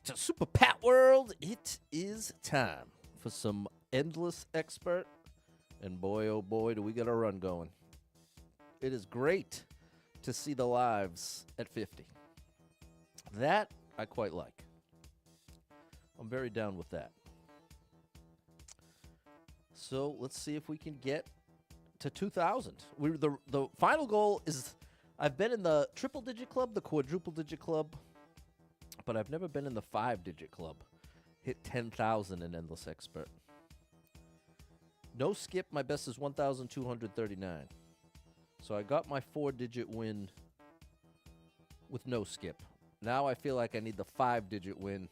to Super Pat World. It is time for some Endless Expert. And boy, oh boy, do we get a run going. It is great to see the lives at 50. That I quite like. I'm very down with that. So let's see if we can get to 2,000. The final goal is, I've been in the triple-digit club, the quadruple-digit club, but I've never been in the 5-digit club. Hit 10,000 in Endless Expert. No skip, my best is 1,239. So I got my 4-digit win with no skip. Now I feel like I need the 5-digit win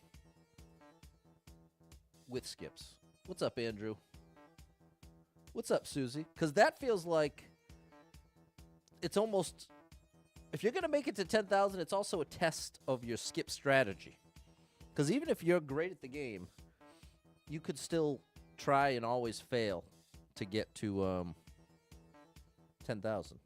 with skips. What's up, Andrew? What's up, Susie? Because that feels like it's almost, if you're going to make it to 10,000, it's also a test of your skip strategy. Because even if you're great at the game, you could still try and always fail to get to 10,000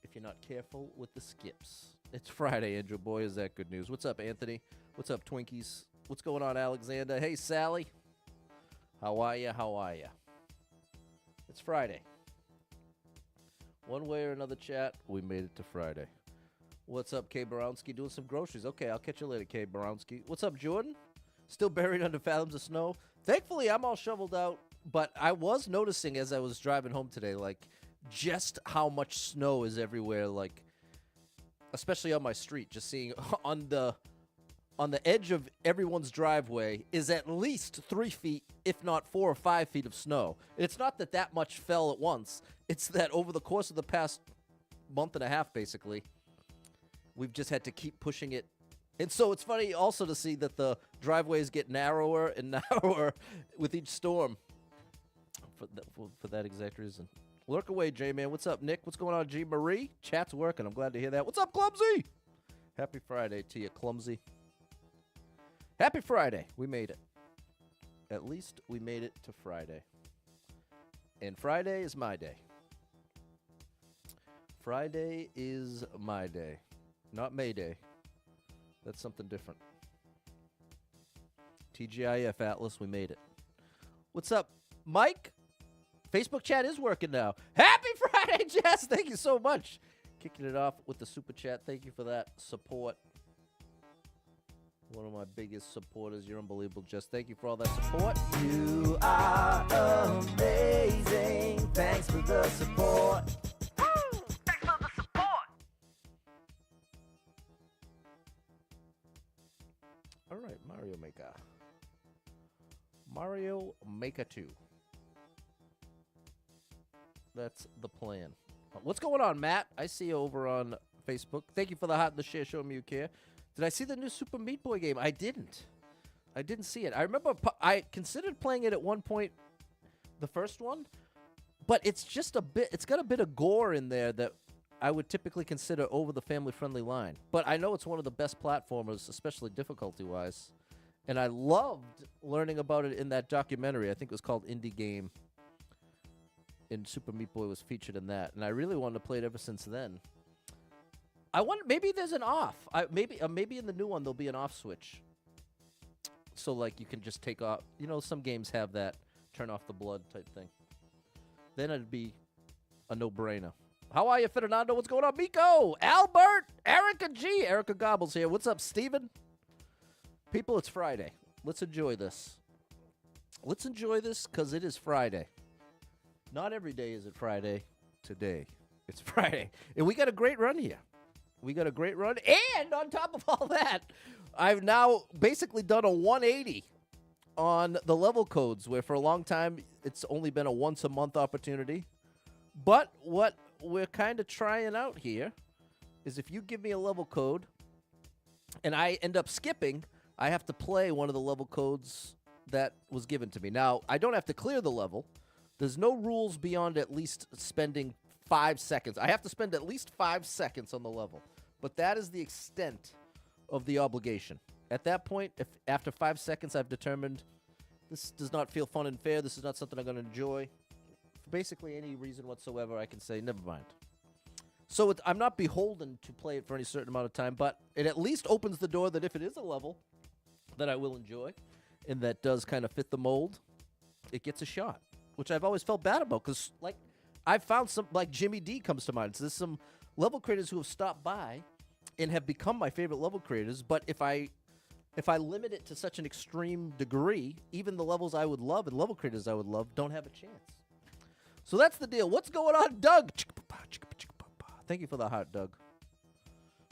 if you're not careful with the skips. It's Friday, Andrew. Boy, is that good news. What's up, Anthony? What's up, Twinkies? What's going on, Alexander? Hey, Sally. How are ya? How are ya? It's Friday. One way or another, chat, we made it to Friday. What's up, Kay Borowski? Doing some groceries. Okay, I'll catch you later, Kay Borowski. What's up, Jordan? Still buried under fathoms of snow? Thankfully, I'm all shoveled out, but I was noticing as I was driving home today, like, just how much snow is everywhere, like, especially on my street. Just seeing on the edge of everyone's driveway is at least 3 feet, if not 4 or 5 feet of snow. It's not that much fell at once. It's that over the course of the past month and a half, basically, we've just had to keep pushing it. And so it's funny also to see that the driveways get narrower and narrower with each storm for that exact reason. Lurk away, J-Man. What's up, Nick? What's going on, G. Marie? Chat's working. I'm glad to hear that. What's up, Clumsy? Happy Friday to you, Clumsy. Happy Friday. We made it. At least we made it to Friday. And Friday is my day. Friday is my day. Not May Day. That's something different. TGIF Atlas, we made it. What's up, Mike? Facebook chat is working now. Happy Friday, Jess. Thank you so much. Kicking it off with the super chat. Thank you for that support. One of my biggest supporters. You're unbelievable, Jess. Thank you for all that support. You are amazing. Thanks for the support. Thanks for the support. All right, Mario Maker. Mario Maker 2. That's the plan. What's going on, Matt? I see you over on Facebook. Thank you for the hot and the share showing me you care. Did I see the new Super Meat Boy game? I didn't. I didn't see it. I remember I considered playing it at one point, the first one, but it's just a bit, it's got a bit of gore in there that I would typically consider over the family-friendly line. But I know it's one of the best platformers, especially difficulty-wise. And I loved learning about it in that documentary. I think it was called Indie Game. And Super Meat Boy was featured in that. And I really wanted to play it ever since then. I wonder, maybe there's an off. Maybe in the new one there'll be an off switch. So like you can just take off. You know, some games have that turn off the blood type thing. Then it'd be a no-brainer. How are you, Fernando? What's going on, Miko? Albert, Erica G, Erica Gobbles here. What's up, Steven? People, it's Friday. Let's enjoy this. Let's enjoy this because it is Friday. Not every day is it Friday. Today, it's Friday. And we got a great run here. We got a great run. And on top of all that, I've now basically done a 180 on the level codes, where for a long time, it's only been a once-a-month opportunity. But what we're kind of trying out here is if you give me a level code and I end up skipping, I have to play one of the level codes that was given to me. Now, I don't have to clear the level. There's no rules beyond at least spending 5 seconds. I have to spend at least 5 seconds on the level. But that is the extent of the obligation. At that point, if after 5 seconds I've determined this does not feel fun and fair, this is not something I'm going to enjoy, for basically any reason whatsoever, I can say, never mind. So I'm not beholden to play it for any certain amount of time, but it at least opens the door that if it is a level that I will enjoy and that does kind of fit the mold, it gets a shot, which I've always felt bad about because, like, I've found some, like Jimmy D comes to mind. So there's some level creators who have stopped by and have become my favorite level creators, but if I limit it to such an extreme degree, even the levels I would love and level creators I would love don't have a chance. So that's the deal. What's going on, Doug? Thank you for the heart, Doug.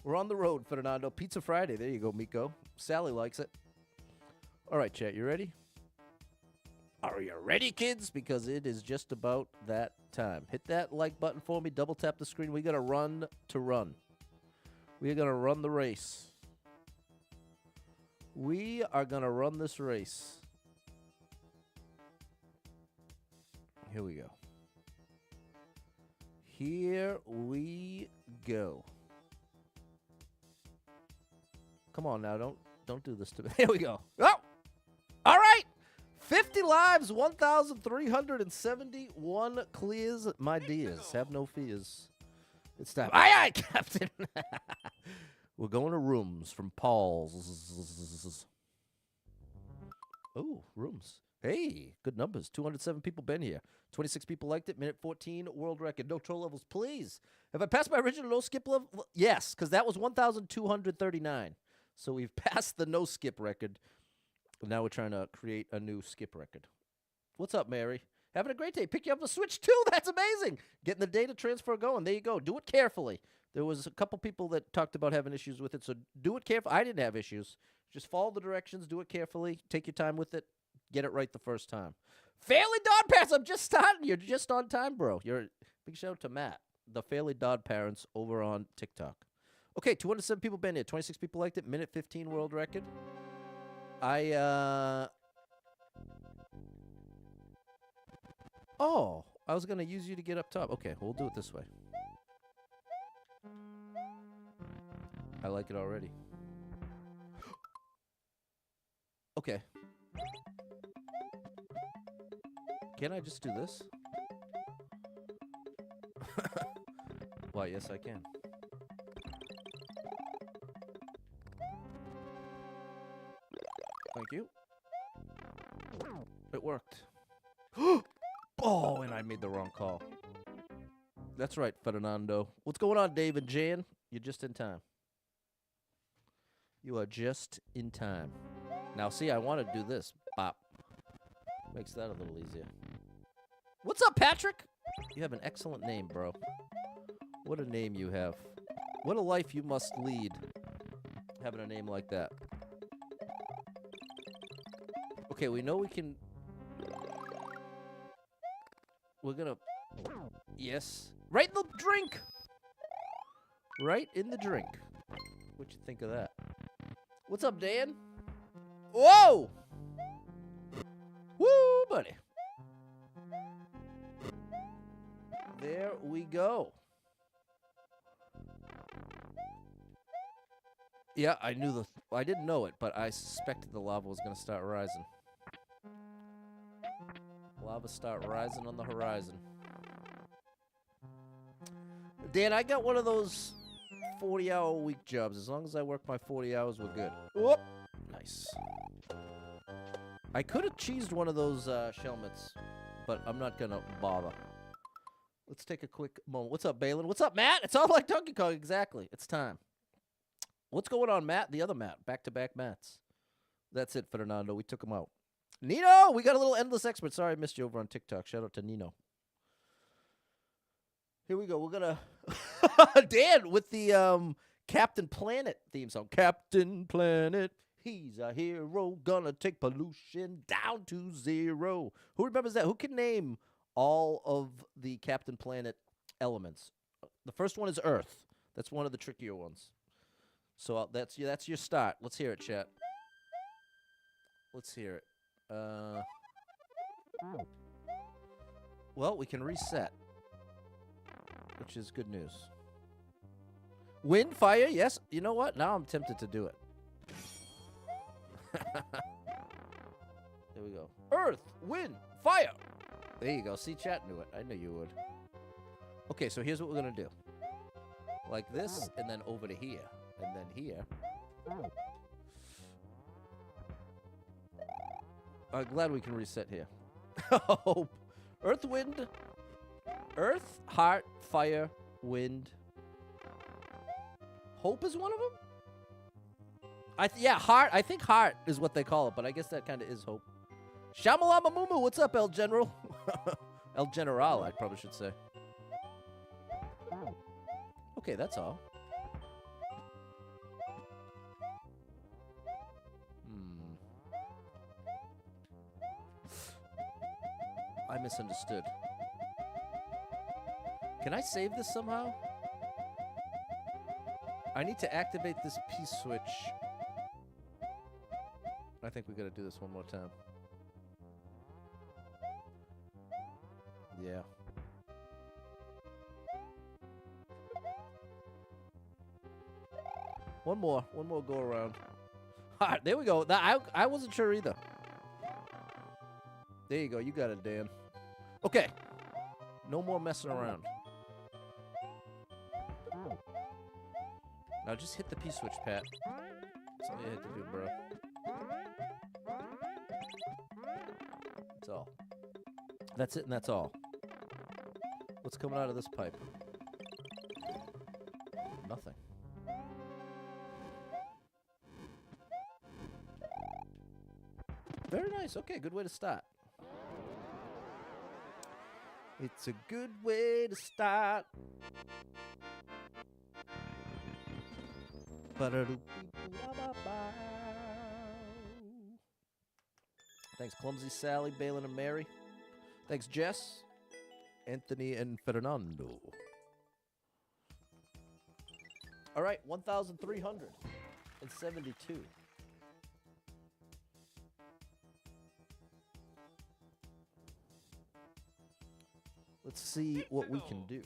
We're on the road, Fernando. Pizza Friday. There you go, Miko. Sally likes it. All right, chat, you ready? Are you ready, kids? Because it is just about that time. Hit that like button for me. Double tap the screen. We got to run to run. We are going to run the race. We are going to run this race. Here we go. Here we go. Come on now, don't do this to me. Here we go. Oh! All right. 50 lives, 1,371 clears, my dears. Have no fears. It's time. Aye, aye, Captain. We're going to rooms from Paul's. Oh, rooms. Hey, good numbers. 207 people been here. 26 people liked it. Minute 14, world record. No troll levels, please. Have I passed my original no skip level? Yes, because that was 1,239. So we've passed the no skip record. Now we're trying to create a new skip record. What's up, Mary? Having a great day. Pick you up the Switch, too. That's amazing. Getting the data transfer going. There you go. Do it carefully. There was a couple people that talked about having issues with it, so do it carefully. I didn't have issues. Just follow the directions. Do it carefully. Take your time with it. Get it right the first time. Fairly Dodd Parents, I'm just starting. You're just on time, bro. Big shout out to Matt, the Fairly Dodd Parents over on TikTok. Okay, 207 people been here. 26 people liked it. Minute 15 world record. Oh, I was going to use you to get up top. Okay, we'll do it this way. I like it already. Okay. Can I just do this? Why, yes, I can. Thank you. It worked. Oh, and I made the wrong call. That's right, Fernando. What's going on, Dave and Jan? You're just in time. You are just in time. Now, see, I want to do this. Bop. Makes that a little easier. What's up, Patrick? You have an excellent name, bro. What a name you have. What a life you must lead, having a name like that. Okay, we know we can... We're gonna... Yes. Right in the drink! Right in the drink. What you think of that? What's up, Dan? Whoa! Woo, buddy. There we go. Yeah, I knew I didn't know it, but I suspected the lava was going to start rising. Lava start rising on the horizon. Dan, I got one of those 40-hour-a-week jobs. As long as I work my 40 hours, we're good. Whoop! Nice. I could have cheesed one of those shelmets, but I'm not going to bother. Let's take a quick moment. What's up, Balin? What's up, Matt? It's all like Donkey Kong. Exactly. It's time. What's going on, Matt? The other Matt. Back-to-back Matts. That's it, Fernando. We took him out. Nino! We got a little Endless Expert. Sorry I missed you over on TikTok. Shout out to Nino. Here we go. We're going to... Dan with the Captain Planet theme song. Captain Planet. He's a hero. Gonna take pollution down to zero. Who remembers that? Who can name all of the Captain Planet elements? The first one is Earth. That's one of the trickier ones. So that's your start. Let's hear it, chat. Let's hear it. Well, we can reset, which is good news. Wind, fire, yes. You know what? Now I'm tempted to do it. There we go. Earth, wind, fire. There you go. See, chat knew it. I knew you would. Okay, so here's what we're going to do. Like this, and then over to here. And then here. I'm glad we can reset here. Hope. Earth, wind. Earth, heart, fire, wind. Hope is one of them? Yeah, heart. I think heart is what they call it, but I guess that kind of is hope. Shamalama Mumu, what's up, El General? El General, I probably should say. Okay, that's all. I misunderstood. Can I save this somehow? I need to activate this P switch. I think we gotta do this one more time. Yeah. One more go around. Alright, there we go. I wasn't sure either. There you go. You got it, Dan. Okay. No more messing around. Now just hit the P switch, Pat. That's all you had to do, bro. That's all. That's it and that's all. What's coming out of this pipe? Nothing. Very nice. Okay, good way to start. It's a good way to start. Thanks, Clumsy Sally, Balin, and Mary. Thanks, Jess, Anthony, and Fernando. All right, 1,372. Let's see what we can do.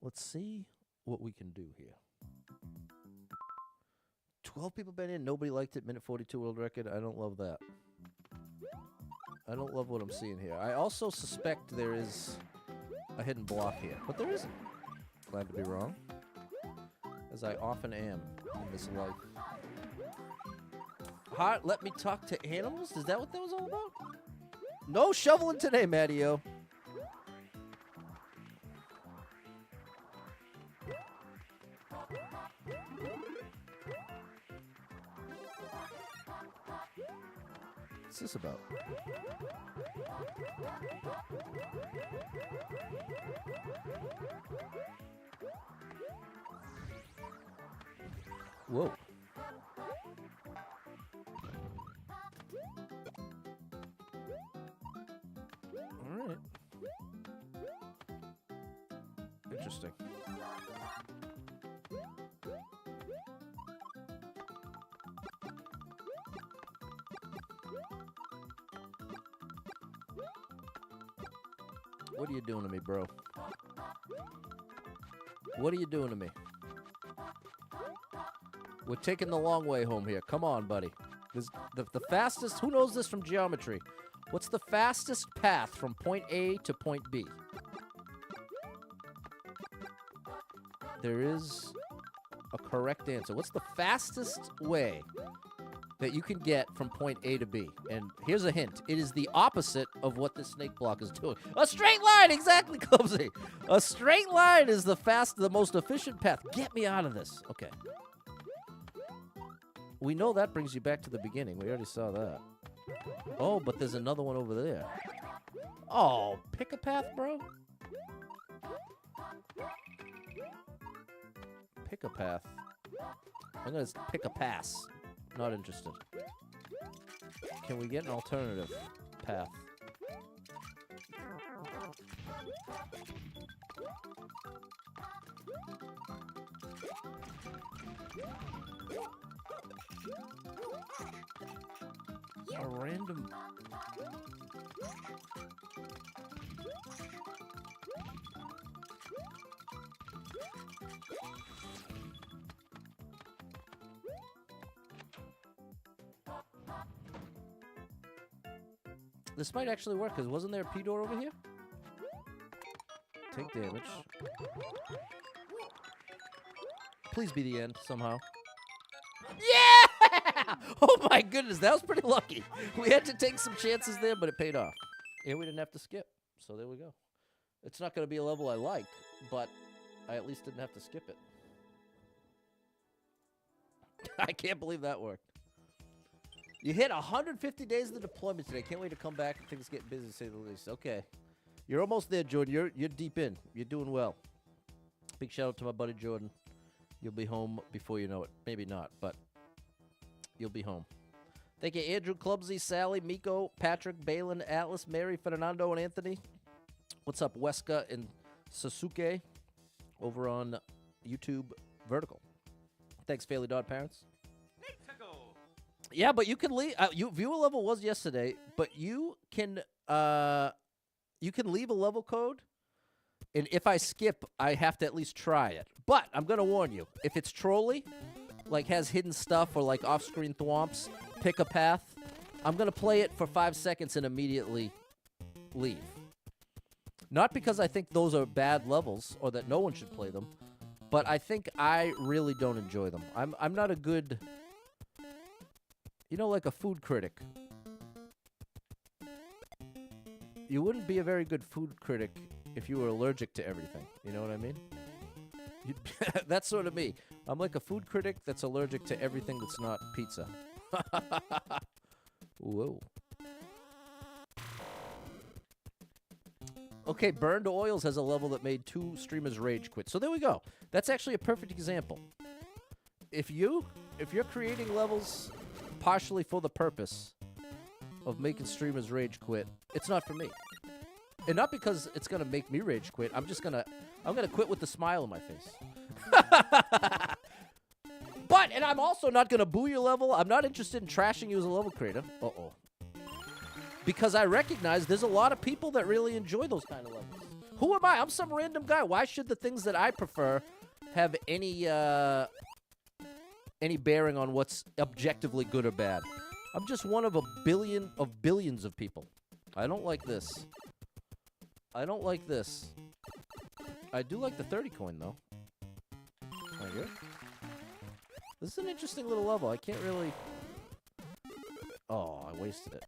Let's see what we can do here. 12 people been in. Nobody liked it. Minute 42 world record. I don't love that. I don't love what I'm seeing here. I also suspect there is a hidden block here. But there isn't. Glad to be wrong. As I often am in this life. Heart, let me talk to animals? Is that what that was all about? No shoveling today, Matty-O. What's this about? Whoa. All right. Interesting. What are you doing to me, bro? What are you doing to me? We're taking the long way home here. Come on, buddy. This, the fastest... Who knows this from geometry? What's the fastest path from point A to point B? There is a correct answer. What's the fastest way that you can get from point A to B? And here's a hint. It is the opposite of what the snake block is doing. A straight line! Exactly, Clumsy! A straight line is the most efficient path. Get me out of this. Okay. We know that brings you back to the beginning. We already saw that. Oh, but there's another one over there. Oh, pick a path, bro. Pick a path. I'm going to pick a pass. Not interested. Can we get an alternative path? A random... This might actually work, because wasn't there a P door over here? Take damage. Please be the end, somehow. Yeah! Oh my goodness, that was pretty lucky. We had to take some chances there, but it paid off. And we didn't have to skip. So there we go. It's not going to be a level I like, but I at least didn't have to skip it. I can't believe that worked. You hit 150 days of the deployment today. Can't wait to come back. Things getting busy, to say the least. Okay. You're almost there, Jordan. You're deep in. You're doing well. Big shout out to my buddy Jordan. You'll be home before you know it. Maybe not, but you'll be home. Thank you, Andrew, Clubsy, Sally, Miko, Patrick, Balin, Atlas, Mary, Fernando, and Anthony. What's up, Weska and Sasuke over on YouTube Vertical. Thanks, Fairly Dog Parents. Yeah, but you can leave. Viewer level was yesterday, but you can leave a level code, and if I skip, I have to at least try it. But I'm gonna warn you, if it's trolly, like has hidden stuff or like off-screen thwomps, pick a path. I'm gonna play it for 5 seconds and immediately leave. Not because I think those are bad levels or that no one should play them, but I think I really don't enjoy them. I'm not a good, like a food critic. You wouldn't be a very good food critic if you were allergic to everything. You know what I mean? That's sort of me. I'm like a food critic that's allergic to everything that's not pizza. Whoa. Okay, Burned Oils has a level that made 2 streamers rage quit. So there we go. That's actually a perfect example. If you're creating levels partially for the purpose of making streamers rage quit, it's not for me. And not because it's gonna make me rage quit. I'm gonna quit with a smile on my face. And I'm also not gonna boo your level. I'm not interested in trashing you as a level creator. Uh-oh. Because I recognize there's a lot of people that really enjoy those kind of levels. Who am I? I'm some random guy. Why should the things that I prefer have any bearing on what's objectively good or bad? I'm just one of a billion of billions of people. I don't like this. I don't like this. I do like the 30 coin, though. Right here. This is an interesting little level. I can't really... Oh, I wasted it.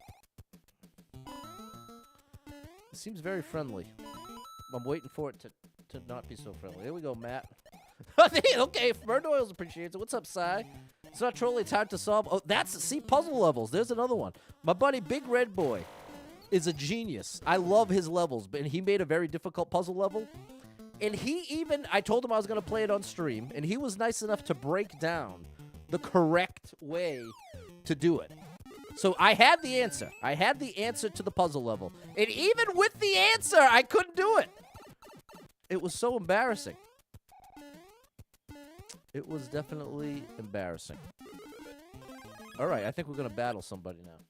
It seems very friendly. I'm waiting for it to not be so friendly. There we go, Matt. Okay, Bird Oils appreciates it. What's up, Sai? It's not trolling. It's hard to solve. Oh, see, puzzle levels. There's another one. My buddy Big Red Boy is a genius. I love his levels, but he made a very difficult puzzle level. And I told him I was going to play it on stream, and he was nice enough to break down the correct way to do it. So I had the answer. I had the answer to the puzzle level. And even with the answer, I couldn't do it. It was so embarrassing. It was definitely embarrassing. All right, I think we're going to battle somebody now.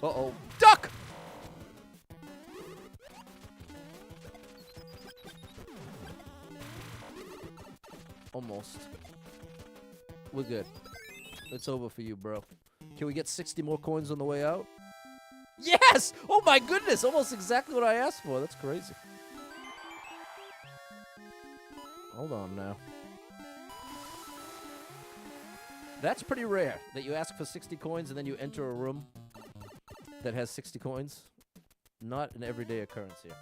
Uh-oh. Duck! Almost. We're good. It's over for you, bro. Can we get 60 more coins on the way out? Yes! Oh my goodness! Almost exactly what I asked for. That's crazy. Hold on now. That's pretty rare, that you ask for 60 coins and then you enter a room that has 60 coins. Not an everyday occurrence here.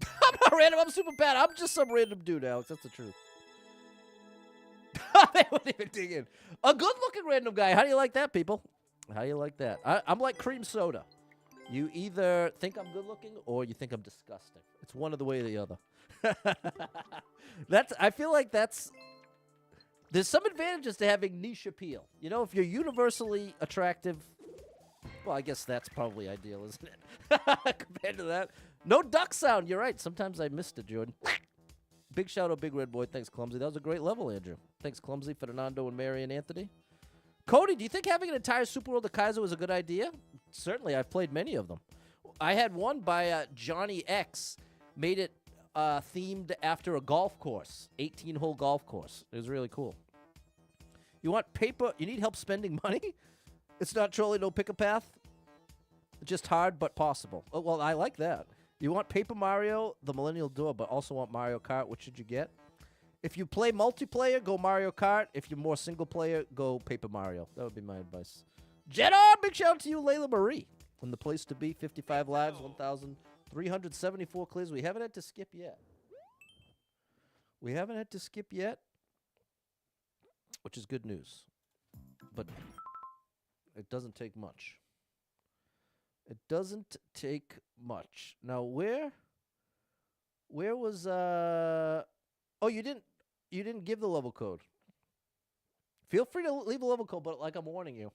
I'm not random, I'm super bad. I'm just some random dude, Alex. That's the truth. They wouldn't even dig in. A good-looking random guy. How do you like that, people? How do you like that? I'm like cream soda. You either think I'm good-looking or you think I'm disgusting. It's one of the way or the other. I feel like there's some advantages to having niche appeal. You know, if you're universally attractive, well, I guess that's probably ideal, isn't it? Compared to that. No duck sound. You're right. Sometimes I missed it, Jordan. Big shout out, Big Red Boy. Thanks, Clumsy. That was a great level, Andrew. Thanks, Clumsy, Fernando, and Mary and Anthony. Cody, do you think having an entire Super World of Kaiser was a good idea? Certainly. I've played many of them. I had one by Johnny X. Made it themed after a golf course. 18-hole golf course. It was really cool. You want paper? You need help spending money? It's not trolling, no pick a path. Just hard, but possible. Oh, well, I like that. You want Paper Mario, the Millennial Door, but also want Mario Kart. Which should you get? If you play multiplayer, go Mario Kart. If you're more single player, go Paper Mario. That would be my advice. Jeddah, big shout out to you, Layla Marie. And the place to be, 55 lives, 1,374 clears. We haven't had to skip yet. We haven't had to skip yet, which is good news. But it doesn't take much. It doesn't take much. Now, where was, oh, you didn't give the level code. Feel free to leave a level code, but like I'm warning you,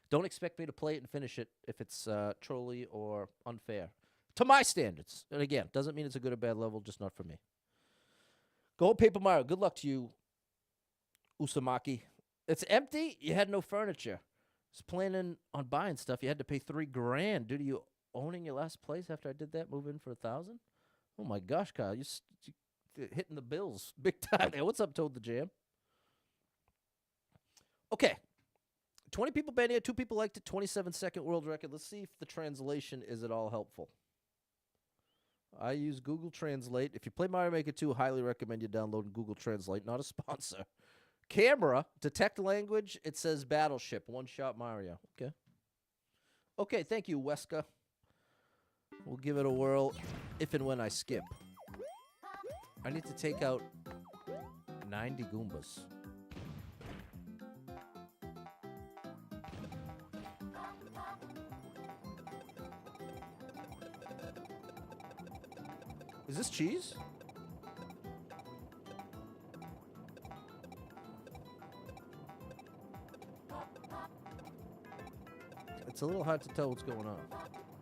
don't expect me to play it and finish it if it's trolly or unfair. To my standards. And again, doesn't mean it's a good or bad level, just not for me. Go Paper Mario. Good luck to you, Usamaki. It's empty. You had no furniture. I was planning on buying stuff. You had to pay $3,000 due to you owning your last place after I did that. Move in for $1,000. Oh my gosh, Kyle, you hitting the bills big time there. What's up, Toad the Jam? Okay. 20 people been here. 2 people liked it. 27-second world record. Let's see if the translation is at all helpful. I use Google Translate. If you play Mario Maker 2, highly recommend you download Google Translate. Not a sponsor. Camera, detect language. It says Battleship. One-shot Mario. Okay. Okay, thank you, Weska. We'll give it a whirl if and when I skip. I need to take out 90 Goombas. Is this cheese? It's a little hard to tell what's going on.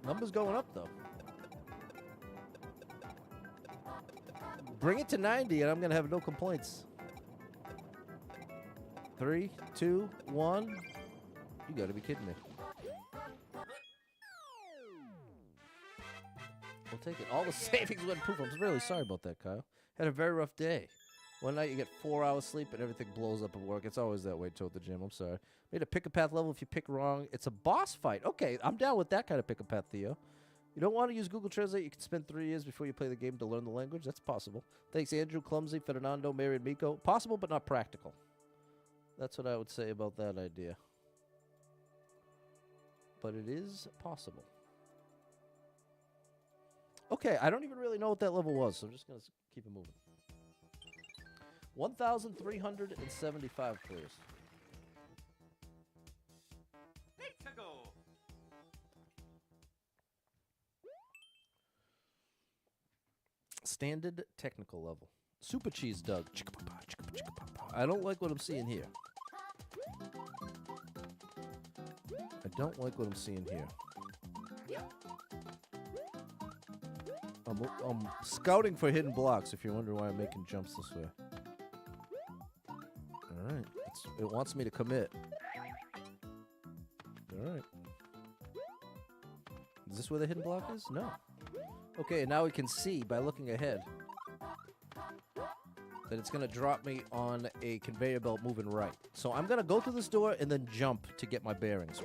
Numbers going up, though. Bring it to 90, and I'm going to have no complaints. 3, 2, 1. You got to be kidding me. We'll take it. All the savings went poof. I'm really sorry about that, Kyle. Had a very rough day. One night you get 4 hours sleep and everything blows up at work. It's always that way, Toad the Gym. I'm sorry. Made a pick-a-path level. If you pick wrong, it's a boss fight. Okay, I'm down with that kind of pick-a-path, Theo. You don't want to use Google Translate? You can spend 3 years before you play the game to learn the language. That's possible. Thanks, Andrew, Clumsy, Fernando, Mary, and Miko. Possible, but not practical. That's what I would say about that idea. But it is possible. Okay, I don't even really know what that level was, so I'm just going to keep it moving. 1,375 clears. Standard technical level. Super Cheese Doug. I don't like what I'm seeing here. I don't like what I'm seeing here. I'm scouting for hidden blocks, if you're wondering why I'm making jumps this way. Alright. It wants me to commit. Alright. Is this where the hidden block is? No. Okay, and now we can see, by looking ahead, that it's going to drop me on a conveyor belt moving right. So I'm going to go through this door and then jump to get my bearings.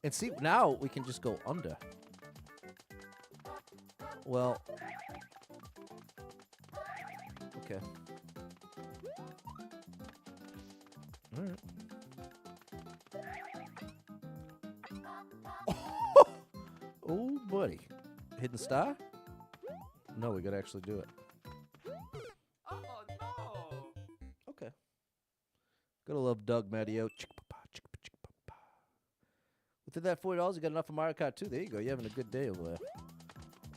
And see, now we can just go under. Well, okay. All right. Oh, buddy. Hidden star? No, we gotta actually do it. Oh, no. Okay. Gotta love Doug Matteo. Within that $40, you got enough for Mario Kart 2. There you go. You're having a good day over there.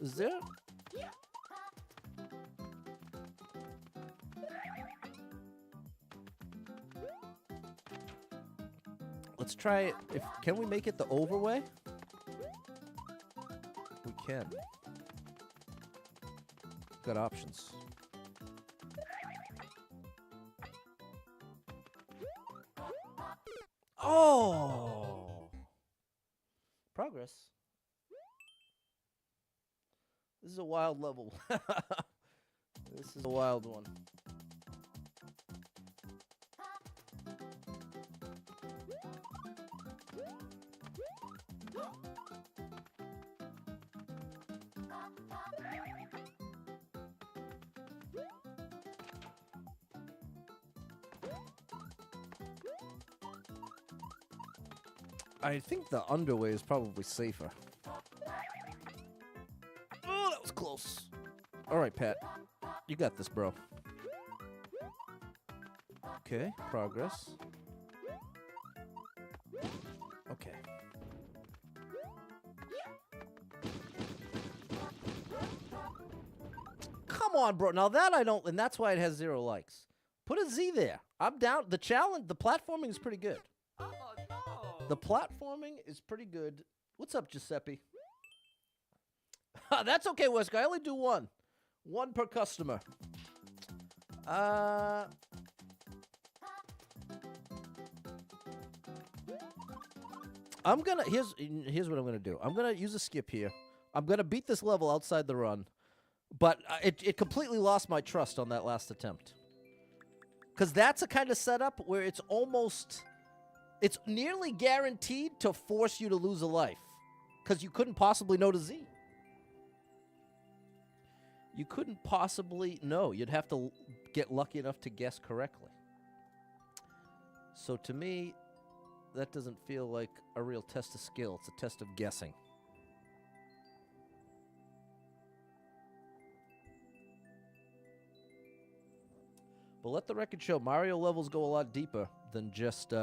Is there? Let's try it. Can we make it the overway? We can. Got options. Oh! Progress. This is a wild level. This is a wild one. I think the underway is probably safer. Oh, that was close. All right, Pat. You got this, bro. Okay, progress. Okay. Come on, bro. Now that I don't, and that's why it has 0 likes. Put a Z there. I'm down. The challenge, the platforming is pretty good. Oh no. The platforming is pretty good. What's up, Giuseppe? That's okay, Wesker. I only do one. One per customer. I'm gonna here's what I'm gonna do. I'm gonna use a skip here. I'm gonna beat this level outside the run, but it completely lost my trust on that last attempt. Cause that's a kind of setup where it's nearly guaranteed to force you to lose a life, cause you couldn't possibly know to Z. You couldn't possibly know. You'd have to get lucky enough to guess correctly. So to me, that doesn't feel like a real test of skill. It's a test of guessing. But let the record show, Mario levels go a lot deeper than just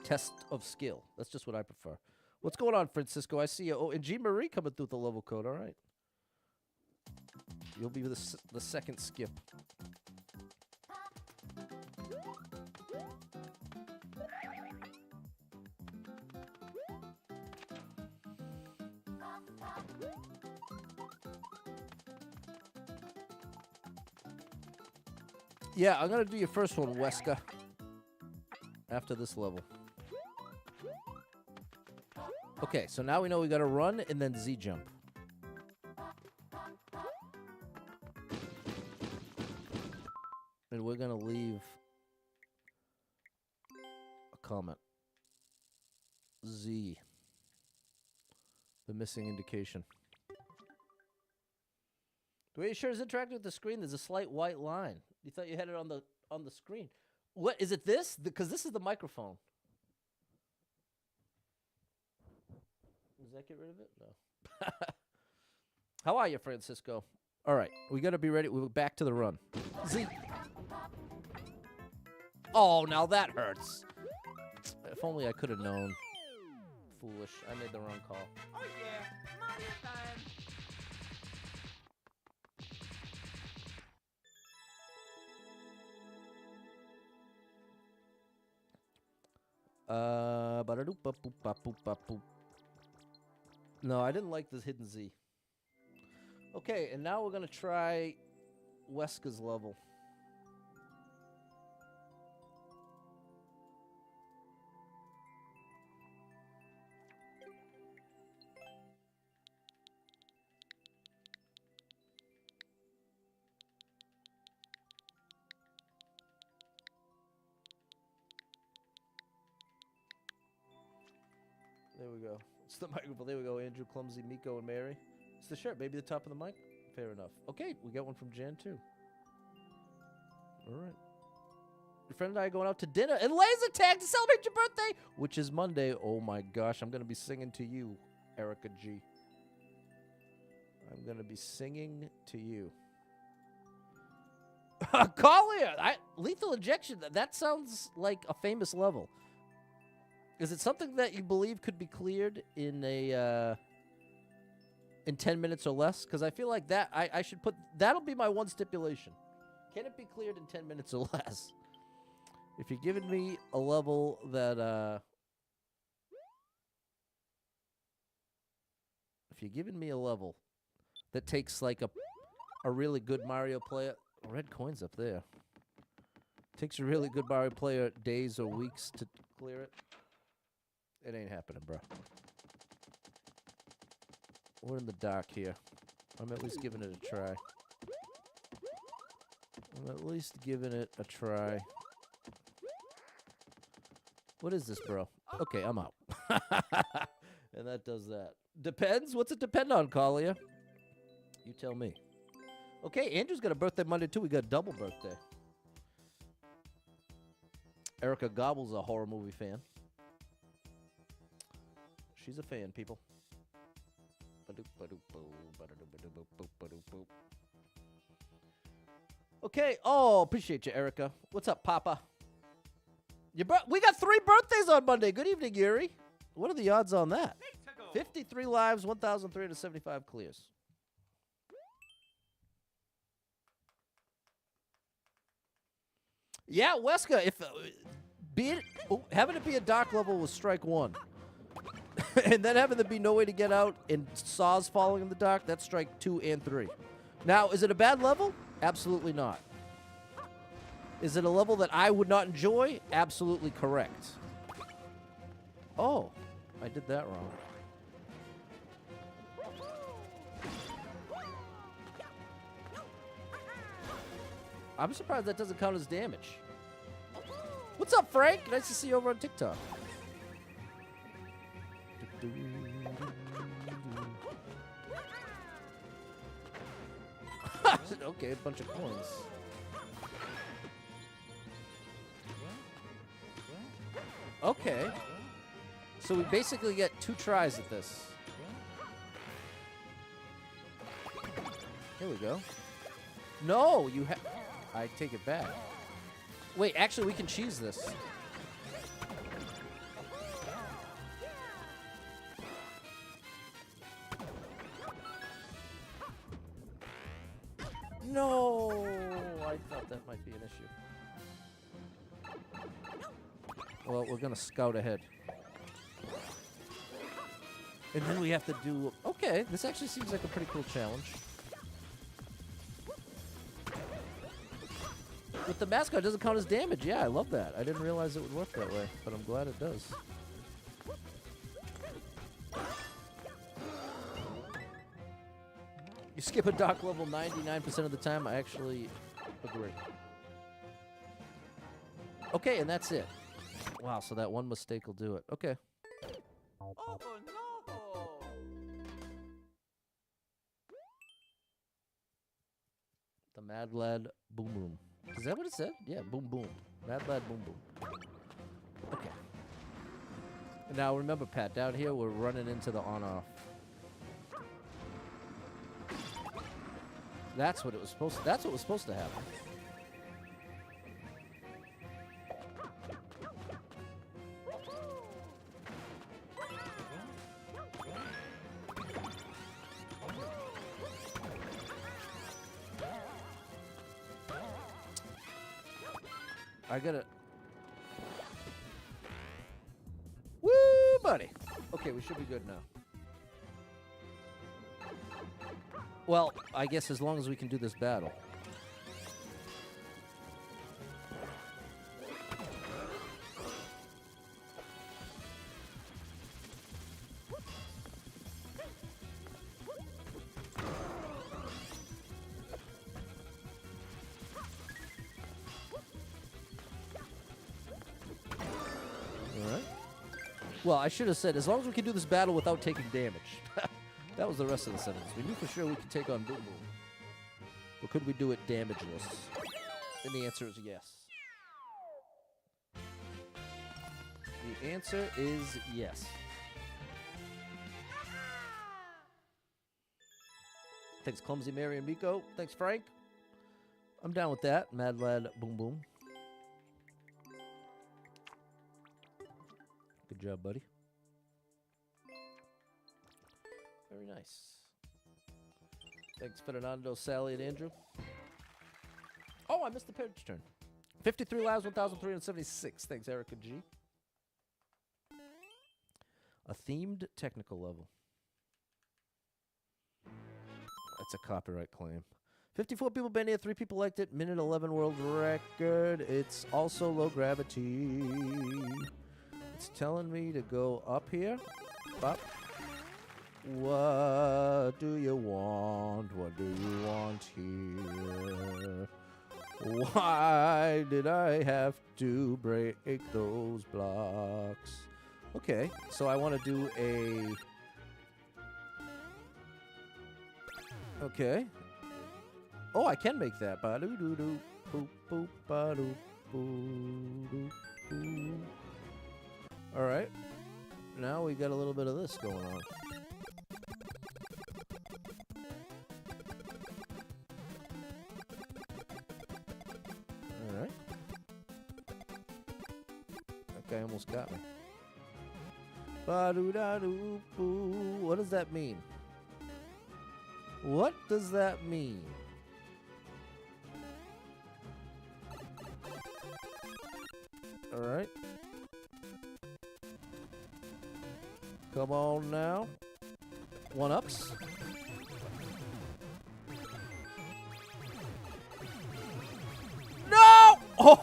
test of skill. That's just what I prefer. What's going on, Francisco? I see you. Oh, and Jean Marie coming through with the level code. All right. You'll be the second skip. Yeah, I'm going to do your first one, Weska, after this level. Okay, so now we know we got to run and then Z jump. And we're going to leave a comment. Z. The missing indication. The way you sure is interacting with the screen, there's a slight white line. You thought you had it on the screen. What is it? This? Because this is the microphone. Does that get rid of it? No. How are you, Francisco? All right, we got to be ready. We're back to the run. Z. Oh, now that hurts. If only I could have known. Foolish. I made the wrong call. Oh yeah, Mario time. Ba-da-doop-ba-boop-ba-boop-ba-boop. No, I didn't like this hidden Z. Okay, and now we're going to try Weska's level. There we go. It's the microphone. There we go. Andrew, Clumsy, Miko, and Mary. It's the shirt. Maybe the top of the mic. Fair enough. Okay, we got one from Jan, too. All right. Your friend and I are going out to dinner and laser tag to celebrate your birthday, which is Monday. Oh, my gosh. I'm going to be singing to you, Erica G. I'm going to be singing to you. Collier! Lethal Injection. That sounds like a famous level. Is it something that you believe could be cleared in a in 10 minutes or less? Because I feel like that I should put that'll be my one stipulation. Can it be cleared in 10 minutes or less? If you're giving me a level that takes like a really good Mario player, red coins up there. Takes a really good Mario player days or weeks to clear it. It ain't happening, bro. We're in the dark here. I'm at least giving it a try. What is this, bro? Okay, I'm out. And that does that. Depends? What's it depend on, Collier? You tell me. Okay, Andrew's got a birthday Monday, too. We got a double birthday. Erica Gobble's a horror movie fan. She's a fan, people. Okay. Oh, appreciate you, Erica. What's up, Papa? We got 3 birthdays on Monday. Good evening, Yuri. What are the odds on that? 53 lives, 1,375 clears. Yeah, Weska, if having it be a dark level was strike 1. And then having there be no way to get out and saws falling in the dark, that's strike 2 and 3. Now, is it a bad level? Absolutely not. Is it a level that I would not enjoy? Absolutely correct. Oh, I did that wrong. I'm surprised that doesn't count as damage. What's up, Frank? Nice to see you over on TikTok. Okay, a bunch of coins. Okay. So we basically get 2 tries at this. Here we go. No, you have... I take it back. Wait, actually, we can cheese this. No! I thought that might be an issue. Well, we're going to scout ahead. And then we have to do... Okay, this actually seems like a pretty cool challenge. With the mascot, it doesn't count as damage. Yeah, I love that. I didn't realize it would work that way, but I'm glad it does. You skip a dock level 99% of the time. I actually agree. Okay, and that's it. Wow, so that one mistake will do it. Okay. Oh no! The Mad Lad Boom Boom. Is that what it said? Yeah, Boom Boom. Mad Lad Boom Boom. Okay. And now remember, Pat, down here we're running into the on-off. That's what it was supposed to, that's what was supposed to happen. I gotta... Woo, buddy. Okay, we should be good now. Well, I guess as long as we can do this battle. Well, I should have said, as long as we can do this battle without taking damage. That was the rest of the sentence. We knew for sure we could take on Boom Boom. But could we do it damageless? And the answer is yes. The answer is yes. Thanks, Clumsy Mary and Miko. Thanks, Frank. I'm down with that. Mad Lad Boom Boom. Good job, buddy. Very nice. Thanks, Fernando, Sally, and Andrew. Oh, I missed the page turn. 53 lives, 1,376. Thanks, Erica G. A themed technical level. That's a copyright claim. 54 people been here, 3 people liked it. Minute 11 world record. It's also low gravity. It's telling me to go up here. Up. What do you want? What do you want here? Why did I have to break those blocks? Okay, so I want to do a... Okay. Oh, I can make that. Ba-doo-doo-doo. Boop, boop, ba-doo, boo-doo, boo. All right. now we got a little bit of this going on. All right. That guy almost got me. Ba-doo-da-doo-boo. What does that mean? What does that mean? All right. Come on now. One-ups. No! Oh!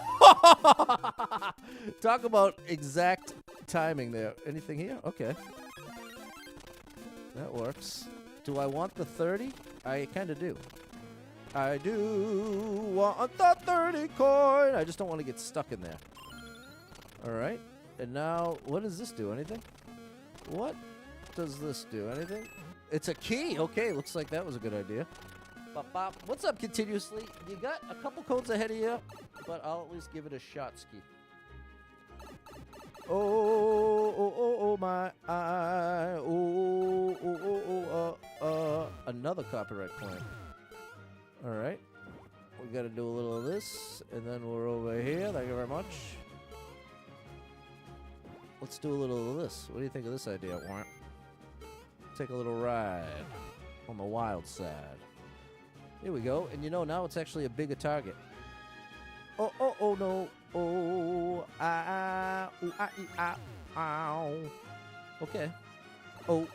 Talk about exact timing there. Anything here? Okay. That works. Do I want the 30? I kind of do. I do want the 30 coin. I just don't want to get stuck in there. All right. And now, what does this do? Anything? What does this do? Anything? It's a key. Okay, looks like that was a good idea. Bop, bop. What's up, Continuously? You got a couple codes ahead of you, but I'll at least give it a shot, Ski. Oh, my eye. Another copyright claim. All right. We got to do a little of this, and then we're over here. Thank you very much. Let's do a little of this. What do you think of this idea, Warren? Take a little ride on the wild side. Here we go. And you know, now it's actually a bigger target. Oh, no. Oh, ow. Okay. Oh,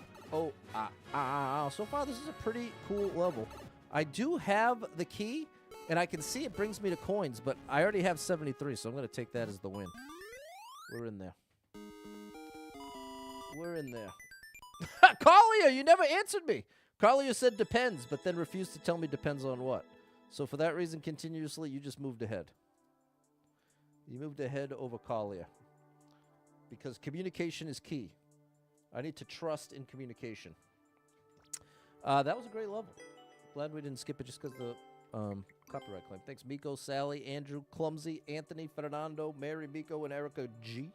so far, this is a pretty cool level. I do have the key, and I can see it brings me to coins, but I already have 73, so I'm going to take that as the win. We're in there. We're in there. Kalia, you never answered me. Kalia said depends, but then refused to tell me depends on what. So for that reason, Continuously, you just moved ahead. You moved ahead over Kalia. Because communication is key. I need to trust in communication. That was a great level. Glad we didn't skip it just because the copyright claim. Thanks, Miko, Sally, Andrew, Clumsy, Anthony, Fernando, Mary, Miko, and Erica G.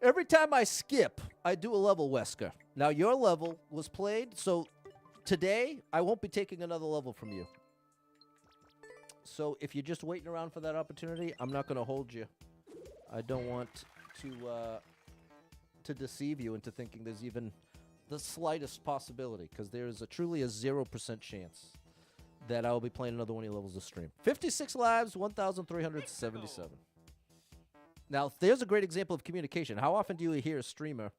Every time I skip, I do a level, Wesker. Now, your level was played, so today, I won't be taking another level from you. So if you're just waiting around for that opportunity, I'm not going to hold you. I don't want to deceive you into thinking there's even the slightest possibility, because there is truly a 0% chance that I will be playing another one of your levels this stream. 56 lives, 1,377. Now, there's a great example of communication. How often do you hear a streamer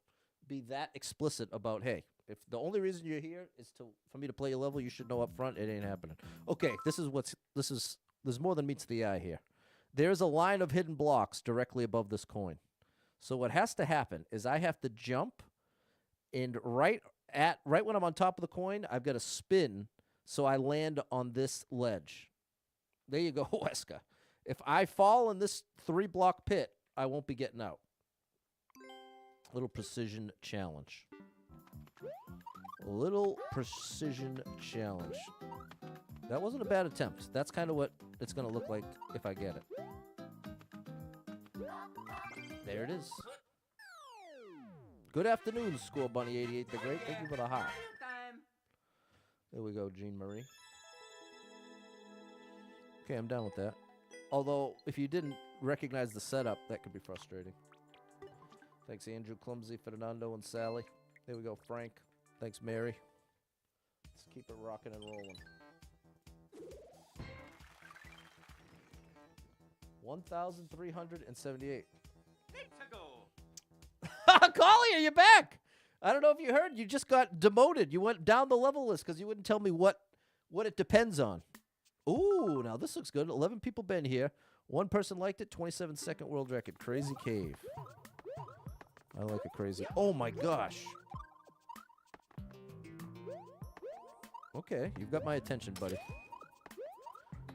be that explicit about, hey, if the only reason you're here is for me to play your level, you should know up front it ain't happening. Okay, there's more than meets the eye here. There's a line of hidden blocks directly above this coin. So what has to happen is I have to jump, and right when I'm on top of the coin, I've got to spin so I land on this ledge. There you go, Weska. If I fall in this 3-block pit, I won't be getting out. Little precision challenge. Little precision challenge. That wasn't a bad attempt. That's kind of what it's going to look like if I get it. There it is. Good afternoon, Score Bunny 88 the Great. Thank you for the heart. There we go, Jean Marie. Okay, I'm done with that. Although, if you didn't recognize the setup, that could be frustrating. Thanks, Andrew, Clumsy, Fernando, and Sally. There we go, Frank. Thanks, Mary. Let's keep it rocking and rolling. 1,378. Collier, you're back! I don't know if you heard. You just got demoted. You went down the level list because you wouldn't tell me what it depends on. Ooh, now this looks good. 11 people been here. One person liked it. 27-second world record. Crazy Cave. I like a crazy. Oh my gosh. Okay, you've got my attention, buddy.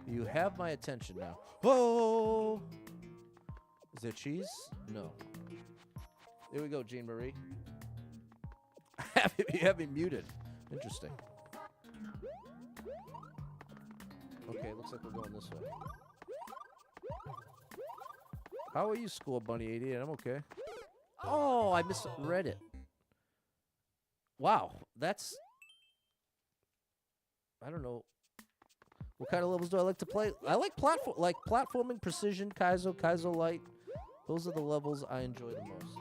You have my attention now. Whoa! Is there cheese? No. There we go, Jean Marie. You have me muted. Interesting. Okay, looks like we're going this way. How are you, Score Bunny 88? I'm okay. Oh, I misread it. Wow, that's... I don't know. What kind of levels do I like to play? I like platforming, precision, Kaizo Light. Those are the levels I enjoy the most.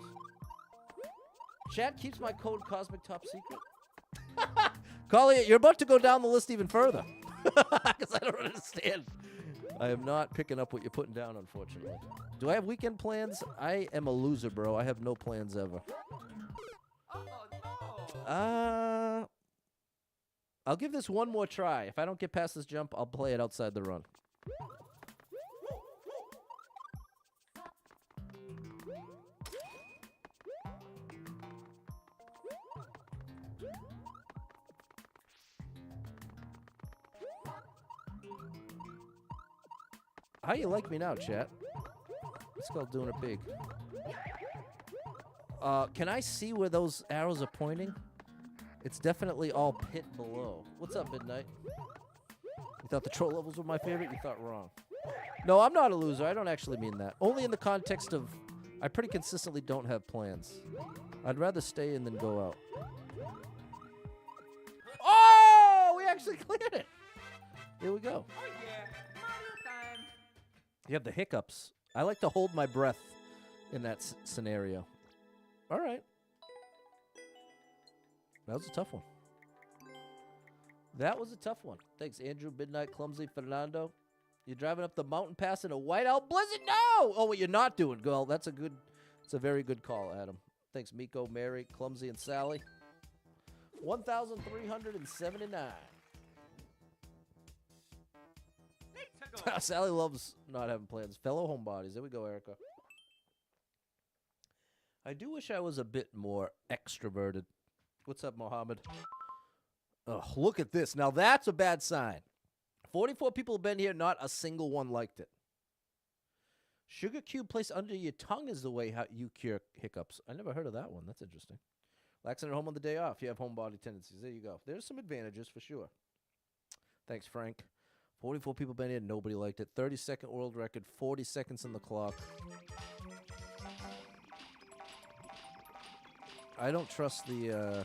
Chat keeps my code Cosmic top secret. Collier, you're about to go down the list even further. Because I don't understand. I am not picking up what you're putting down, unfortunately. Do I have weekend plans? I am a loser, bro. I have no plans ever. I'll give this one more try. If I don't get past this jump, I'll play it outside the run. How you like me now, chat? Let's go doing it big. Can I see where those arrows are pointing? It's definitely all pit below. What's up, Midnight? You thought the troll levels were my favorite? You thought wrong. No, I'm not a loser. I don't actually mean that. Only in the context of I pretty consistently don't have plans. I'd rather stay in than go out. Oh! We actually cleared it. Here we go. Oh yeah, Mario time. You have the hiccups. I like to hold my breath in that scenario. All right. That was a tough one. That was a tough one. Thanks, Andrew, Midnight, Clumsy, Fernando. You're driving up the mountain pass in a whiteout blizzard? No! Oh, what you're not doing. Well, that's a very good call, Adam. Thanks, Miko, Mary, Clumsy, and Sally. 1,379. Sally loves not having plans. Fellow homebodies. There we go, Erica. I do wish I was a bit more extroverted. What's up, Mohammed? Oh, look at this. Now that's a bad sign. 44 people have been here. Not a single one liked it. Sugar cube placed under your tongue is the way how you cure hiccups. I never heard of that one. That's interesting. Relaxing at home on the day off. You have homebody tendencies. There you go. There's some advantages for sure. Thanks, Frank. 44 people been here. Nobody liked it. 30-second world record. 40 seconds on the clock. I don't trust the...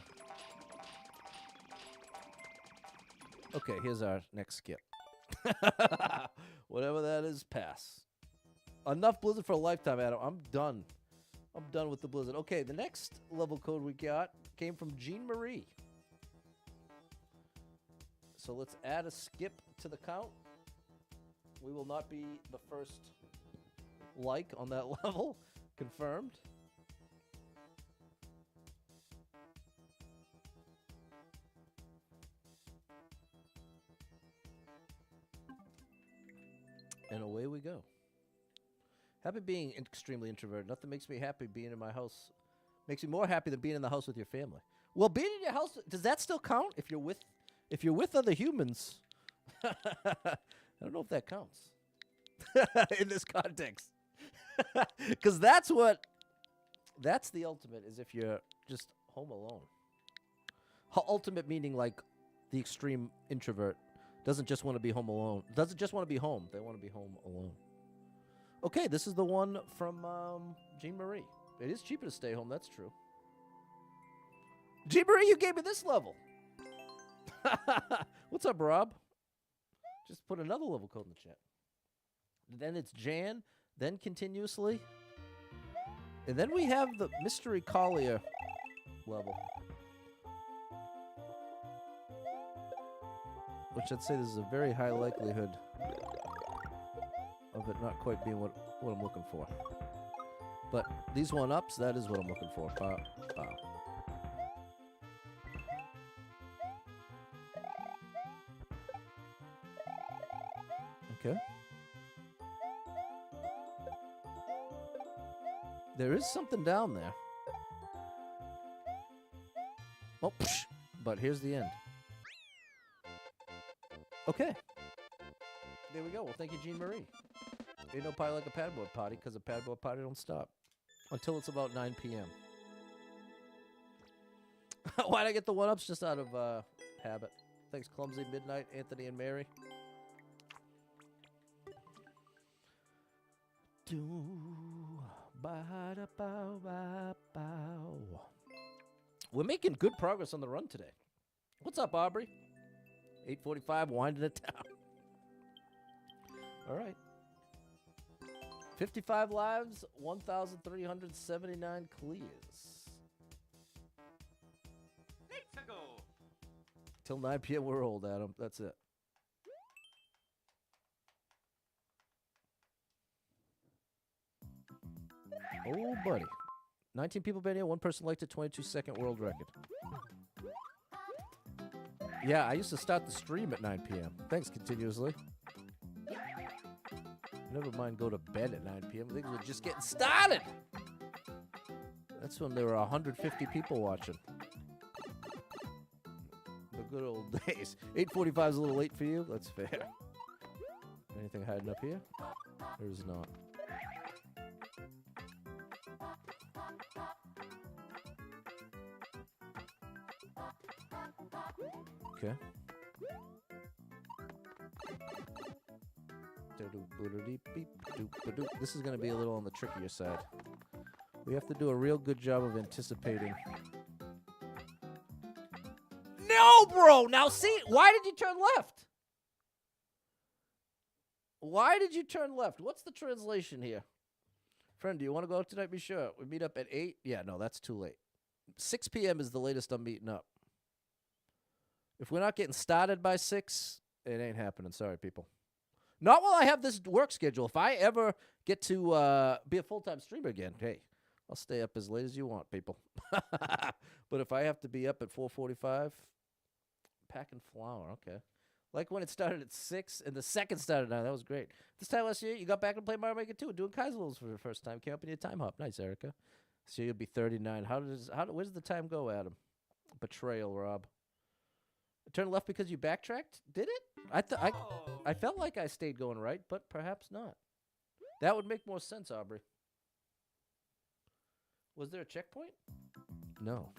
Okay, here's our next skip. Whatever that is, pass. Enough Blizzard for a lifetime, Adam. I'm done. I'm done with the Blizzard. Okay, the next level code we got came from Jean Marie. So let's add a skip to the count. We will not be the first like on that level. Confirmed. And away we go. Happy being extremely introverted. Nothing makes me happy being in my house. Makes me more happy than being in the house with your family. Well, being in your house, does that still count if you're with other humans? I don't know if that counts in this context. Because that's the ultimate, is if you're just home alone. Ultimate meaning like the extreme introvert. Doesn't just want to be home alone. Doesn't just want to be home. They want to be home alone. Okay, this is the one from Jean Marie. It is cheaper to stay home. That's true. Jean Marie, you gave me this level. What's up, Rob? Just put another level code in the chat. Then it's Jan. Then continuously. And then we have the Mystery Collier level. Which I'd say there's a very high likelihood of it not quite being what I'm looking for. But these one-ups, that is what I'm looking for. Pow, pow. Okay. There is something down there. Oh, psh, but here's the end. Okay. There we go. Well, thank you, Jean Marie. Ain't no party like a paddleboard party, because a paddleboard party don't stop until it's about 9 p.m. Why'd I get the one-ups? Just out of habit. Thanks, Clumsy, Midnight, Anthony, and Mary. Ba-da-bow-ba-bow. We're making good progress on the run today. What's up, Aubrey? 8:45, winding it down. All right. 55 lives, 1,379 clears. Let's go. Till 9 p.m. we're old, Adam. That's it. Oh, buddy. 19 people been here. One person liked it. 22-second world record. Yeah, I used to start the stream at 9 p.m. Thanks, continuously. Never mind go to bed at 9 p.m. Things were just getting started. That's when there were 150 people watching. The good old days. 8:45 is a little late for you. That's fair. Anything hiding up here? There's not. Okay. This is going to be a little on the trickier side. We have to do a real good job of anticipating. No, bro! Now see, why did you turn left? Why did you turn left? What's the translation here? Friend, do you want to go out tonight? Be sure. We meet up at 8? Yeah, no, that's too late. 6 p.m. is the latest I'm meeting up. If we're not getting started by 6, it ain't happening. Sorry, people. Not while I have this work schedule. If I ever get to be a full-time streamer again, hey, I'll stay up as late as you want, people. But if I have to be up at 4:45, packing flour, okay. Like when it started at 6 and the second started at 9, that was great. This time last year, you got back and played Mario Maker 2, doing Kaiser levels for the first time. Came up in your time hop. Nice, Erica. So you'll be 39. Where's the time go, Adam? Betrayal, Rob. Turn left because you backtracked? Did it? I felt like I stayed going right, but perhaps not. That would make more sense, Aubrey. Was there a checkpoint? No.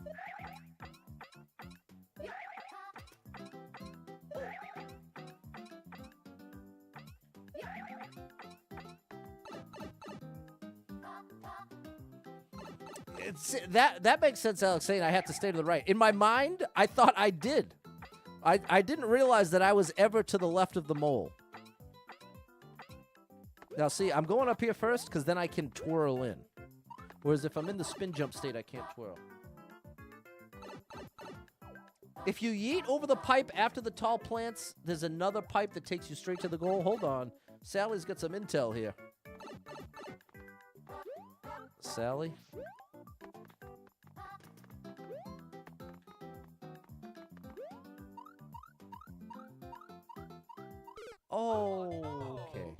That makes sense, Alex, saying I have to stay to the right. In my mind, I thought I did. I didn't realize that I was ever to the left of the mole. Now, see, I'm going up here first because then I can twirl in. Whereas if I'm in the spin jump state, I can't twirl. If you yeet over the pipe after the tall plants, there's another pipe that takes you straight to the goal. Hold on. Sally's got some intel here. Sally? Oh, okay.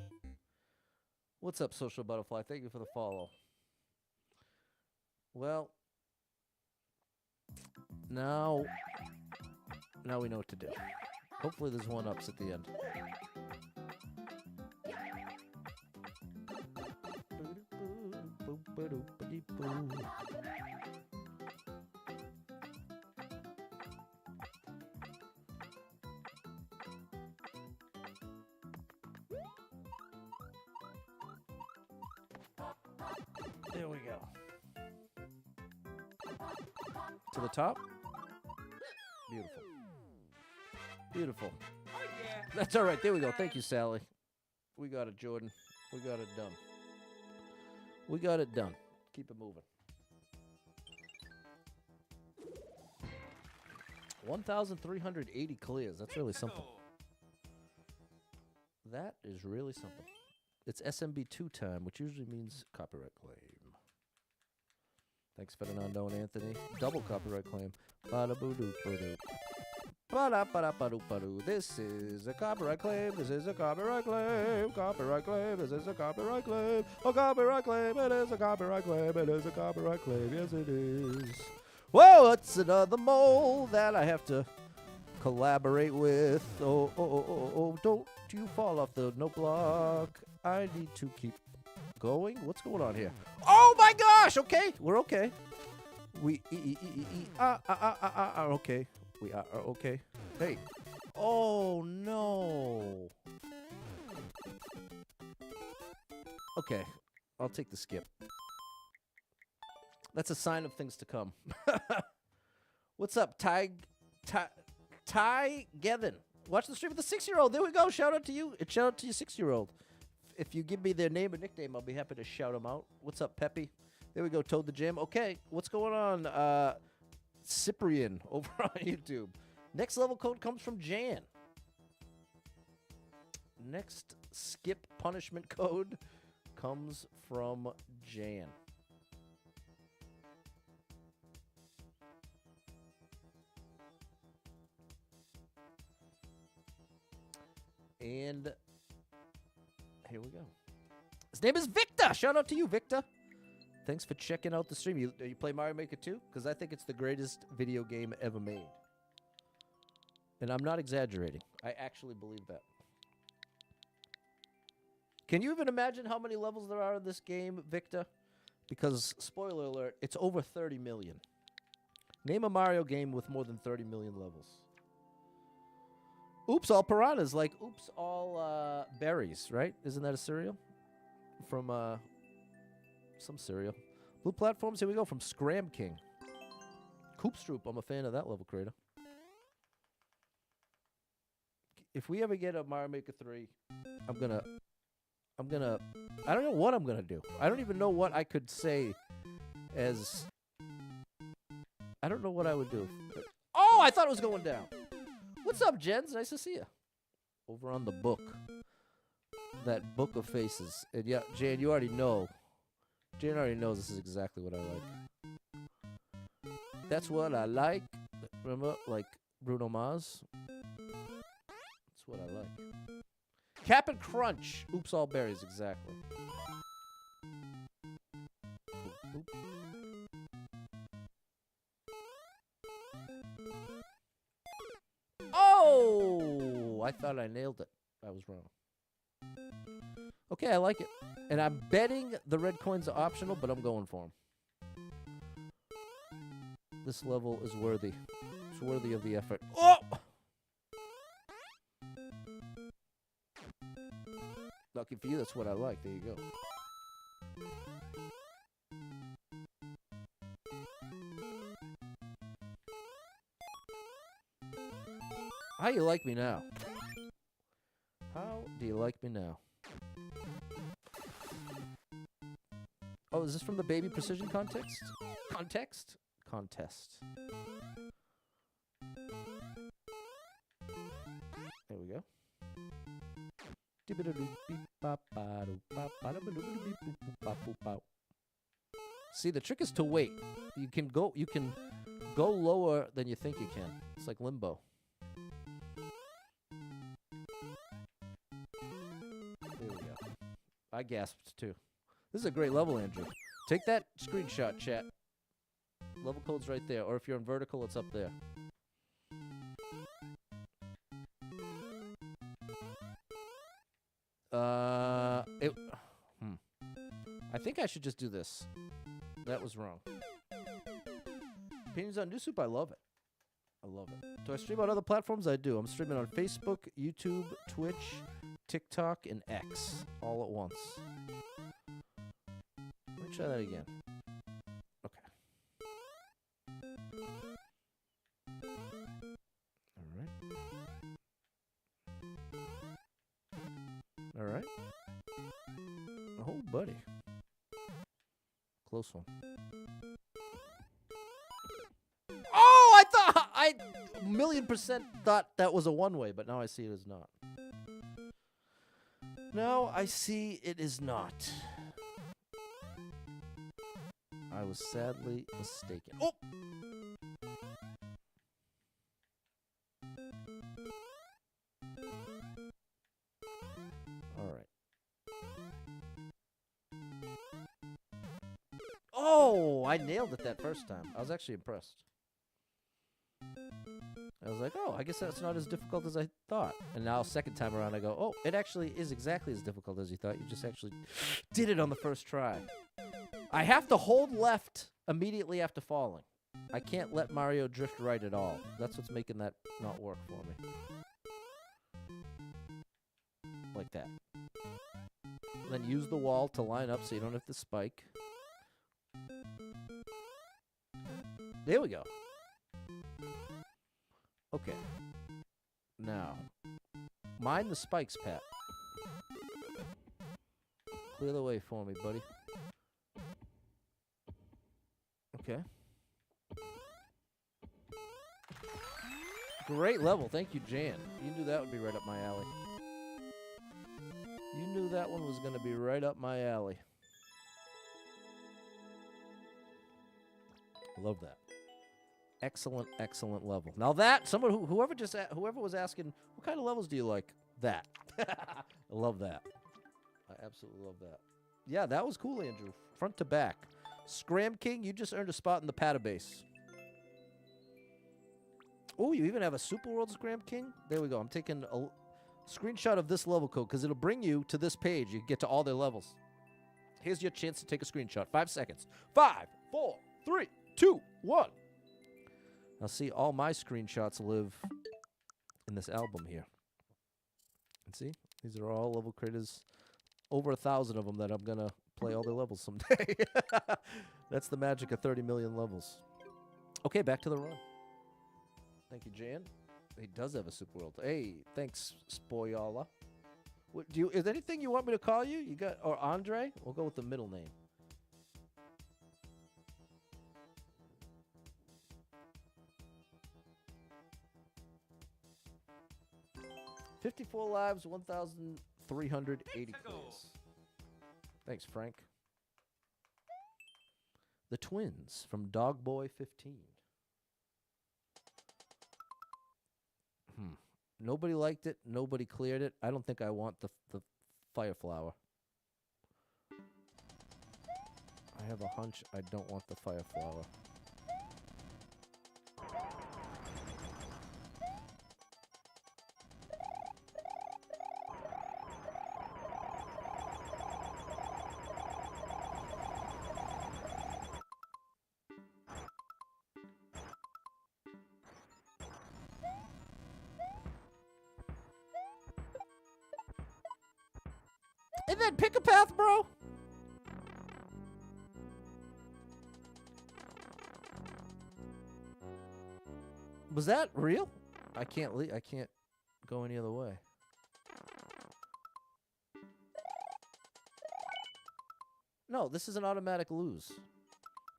What's up, Social Butterfly? Thank you for the follow. Well, now we know what to do. Hopefully there's one ups at the end. There we go. To the top. Beautiful. Beautiful. Oh, yeah. That's all right. There we go. Thank you, Sally. We got it, Jordan. We got it done. We got it done. Keep it moving. 1,380 clears. That's really something. That is really something. It's SMB2 time, which usually means copyright claim. Thanks, Fernando and Anthony. Double copyright claim. Ba-da-boo-doo-ba-doo. Ba-da-ba-da-ba-doo-ba-doo. This is a copyright claim. This is a copyright claim. Copyright claim. This is a copyright claim. A copyright claim. It is a copyright claim. It is a copyright claim. Yes, it is. Whoa, it's another mole that I have to collaborate with. Oh, oh, oh, oh, oh. Don't you fall off the no block. I need to keep going. What's going on here? Oh my gosh! Okay, we're okay. We are okay. We are okay. Hey. Oh no. Okay, I'll take the skip. That's a sign of things to come. What's up, Ty Gethin? Watch the stream with the 6-year-old. There we go. Shout out to you. Shout out to your 6-year-old. If you give me their name and nickname, I'll be happy to shout them out. What's up, Peppy? There we go. Toad the Jam. Okay, what's going on? Cyprian over on YouTube. Next level code comes from Jan. Next skip punishment code comes from Jan. And here we go. His name is Victor. Shout out to you, Victor. Thanks for checking out the stream. You play Mario Maker 2? Because I think it's the greatest video game ever made. And I'm not exaggerating. I actually believe that. Can you even imagine how many levels there are in this game, Victor? Because, spoiler alert, it's over 30 million. Name a Mario game with more than 30 million levels. Oops All Piranhas, like Oops All Berries, right? Isn't that a cereal? From some cereal. Blue platforms, here we go, from Scram King. Koopstroop, I'm a fan of that level creator. If we ever get a Mario Maker 3, I'm gonna I don't know what I'm gonna do. I don't even know what I could say as I don't know what I would do. Oh, I thought it was going down. What's up, Jens? Nice to see you. Over on the book. That book of faces. And yeah, Jan, you already know. Jan already knows this is exactly what I like. That's what I like. Remember, like Bruno Mars? That's what I like. Cap'n Crunch. Oops, all berries, exactly. Oop, oop. Oh! I thought I nailed it. I was wrong. Okay, I like it. And I'm betting the red coins are optional, but I'm going for them. This level is worthy. It's worthy of the effort. Oh! Lucky for you, that's what I like. There you go. How you like me now? How do you like me now? Oh, is this from the Baby Precision Contest? Contest. There we go. See, the trick is to wait. You can go lower than you think you can. It's like limbo. There we go. I gasped too. This is a great level, Andrew. Take that screenshot, chat. Level code's right there. Or if you're in vertical, it's up there. I think I should just do this. That was wrong. Opinions on New Soup? I love it. I love it. Do I stream on other platforms? I do. I'm streaming on Facebook, YouTube, Twitch, TikTok, and X all at once. Let me try that again. Okay. All right. Oh, buddy. Close one. Oh, I 1,000,000% thought that was a one-way, but now I see it is not. Now I see it is not. I was sadly mistaken. Oh! Oh, I nailed it that first time. I was actually impressed. I was like, oh, I guess that's not as difficult as I thought. And now, second time around, I go, oh, it actually is exactly as difficult as you thought. You just actually did it on the first try. I have to hold left immediately after falling. I can't let Mario drift right at all. That's what's making that not work for me. Like that. Then use the wall to line up so you don't have to spike. There we go. Okay. Now, mind the spikes, Pat. Clear the way for me, buddy. Okay. Great level. Thank you, Jan. You knew that would be right up my alley. You knew that one was going to be right up my alley. Love that. Excellent, excellent level. Now that whoever was asking, what kind of levels do you like? That. I love that. I absolutely love that. Yeah, that was cool, Andrew. Front to back. Scram King, you just earned a spot in the Patabase. Oh, you even have a Super World Scram King? There we go. I'm taking a screenshot of this level code because it'll bring you to this page. You can get to all their levels. Here's your chance to take a screenshot. 5 seconds. 5, 4, 3, 2, 1. Now see, all my screenshots live in this album here. And see, these are all level creators. Over 1,000 of them that I'm going to play all their levels someday. That's the magic of 30 million levels. Okay, back to the run. Thank you, Jan. He does have a Super World. Hey, thanks, Spoyola. What, is there anything you want me to call you? You got, or Andre? We'll go with the middle name. $54 lives, 1,380 plays. Thanks, Frank. The Twins from Dogboy 15. Nobody liked it. Nobody cleared it. I don't think I want the Fire Flower. I have a hunch I don't want the Fire Flower. And then pick a path, bro. Was that real? I can't leave. I can't go any other way. No, this is an automatic lose.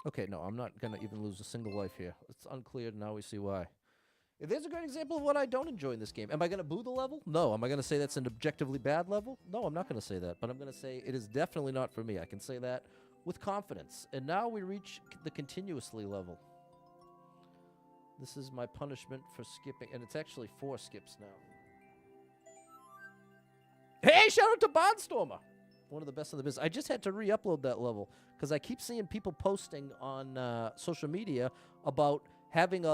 Okay, no, I'm not gonna even lose a single life here. It's uncleared. Now we see why. If there's a great example of what I don't enjoy in this game. Am I going to boo the level? No. Am I going to say that's an objectively bad level? No, I'm not going to say that. But I'm going to say it is definitely not for me. I can say that with confidence. And now we reach the continuously level. This is my punishment for skipping. And it's actually 4 skips now. Hey, shout out to Bondstormer. One of the best in the business. I just had to re-upload that level because I keep seeing people posting on social media about having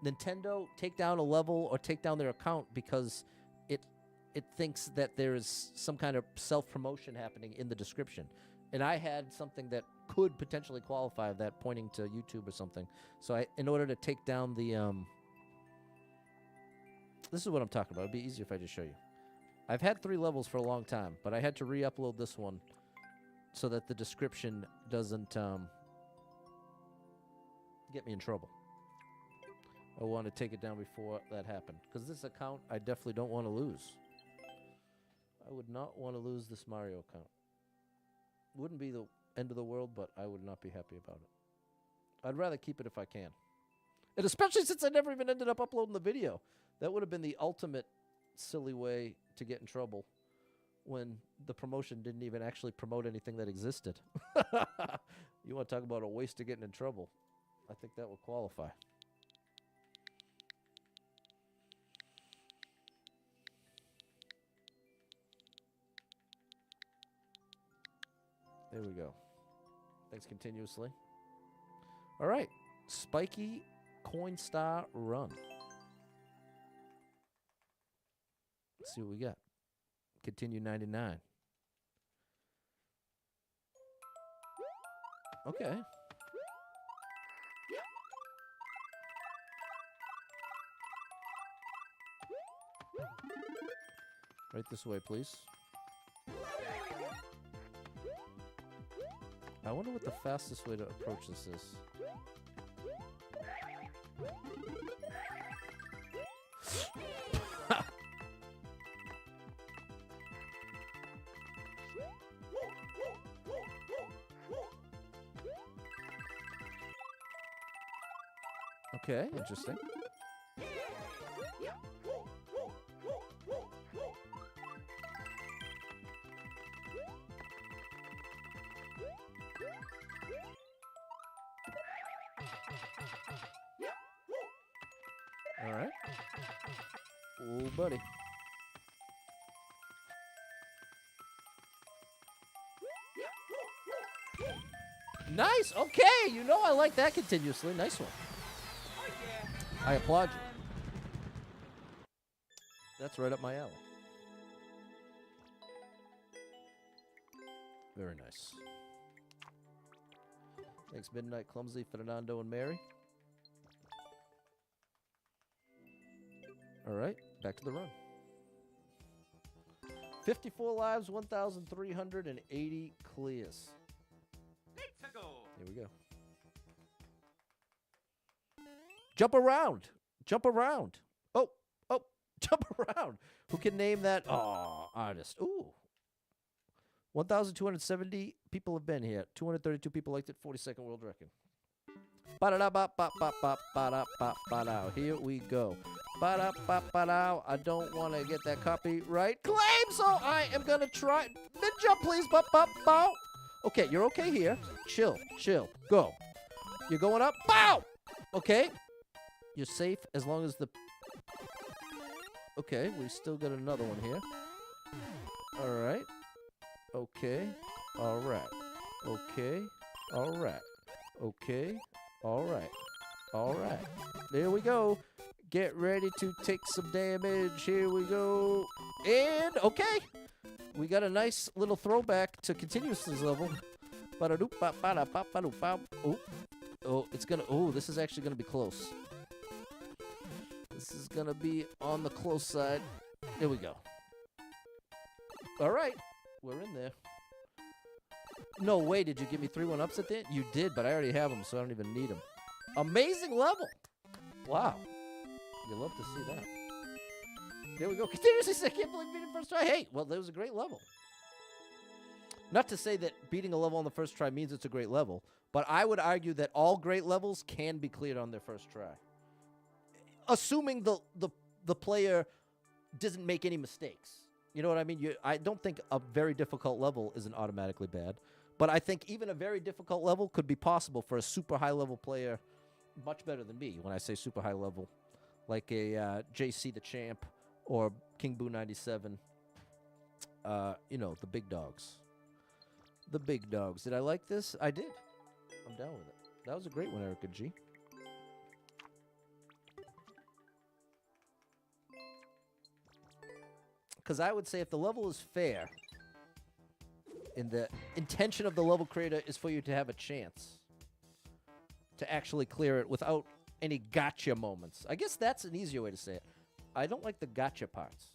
Nintendo take down a level or take down their account because it thinks that there is some kind of self-promotion happening in the description. And I had something that could potentially qualify that, pointing to YouTube or something. So in order to take down the this is what I'm talking about. It'd be easier if I just show you. I've had 3 levels for a long time, but I had to re-upload this one so that the description doesn't get me in trouble. I want to take it down before that happened. Because this account, I definitely don't want to lose. I would not want to lose this Mario account. Wouldn't be the end of the world, but I would not be happy about it. I'd rather keep it if I can. And especially since I never even ended up uploading the video. That would have been the ultimate silly way to get in trouble when the promotion didn't even actually promote anything that existed. You want to talk about a waste of getting in trouble. I think that would qualify. There we go. Thanks continuously. All right. Spiky Coinstar Run. Let's see what we got. Continue 99. Okay. Right this way, please. I wonder what the fastest way to approach this is. Okay, interesting. All right. Oh, buddy. Nice. Okay. You know I like that continuously. Nice one. Oh yeah. I applaud you. That's right up my alley. Very nice. Thanks, Midnight, Clumsy, Fernando, and Mary. All right, back to the run. 54 lives, 1,380 clears. Let's go. Here we go. Jump around. Jump around. Oh, oh, jump around. Who can name that? Oh, artist. Ooh. 1,270 people have been here. 232 people liked it. 42nd world record. Ba-da-da-ba-ba-ba-ba-ba-da-ba-ba-da. Here we go. Ba-da-ba-ba-da. I don't want to get that copyright claim, so I am going to try. Mid jump, please. Ba-ba-bow. Okay, you're okay here. Chill, chill. Go. You're going up. Bow! Okay. You're safe as long as the... Okay, we still got another one here. All right. Okay. All right. Okay. All right. Okay. All right. All right. There we go. Get ready to take some damage. Here we go. And, okay. We got a nice little throwback to continuousness level. Oh, oh, it's gonna. Oh, this is actually gonna be close. This is gonna be on the close side. There we go. All right, we're in there. No way, did you give me 3 1-ups at the end? You did, but I already have them, so I don't even need them. Amazing level. Wow. You love to see that. There we go. Continuously, I can't believe we beat it first try. Hey, well, that was a great level. Not to say that beating a level on the first try means it's a great level, but I would argue that all great levels can be cleared on their first try. Assuming the player doesn't make any mistakes. You know what I mean? I don't think a very difficult level isn't automatically bad, but I think even a very difficult level could be possible for a super high-level player, much better than me when I say super high level, like a JC the Champ or King Boo 97. You know, the big dogs. The big dogs. Did I like this? I did. I'm down with it. That was a great one, Erica G. Because I would say if the level is fair, and the intention of the level creator is for you to have a chance to actually clear it without any gotcha moments. I guess that's an easier way to say it. I don't like the gotcha parts.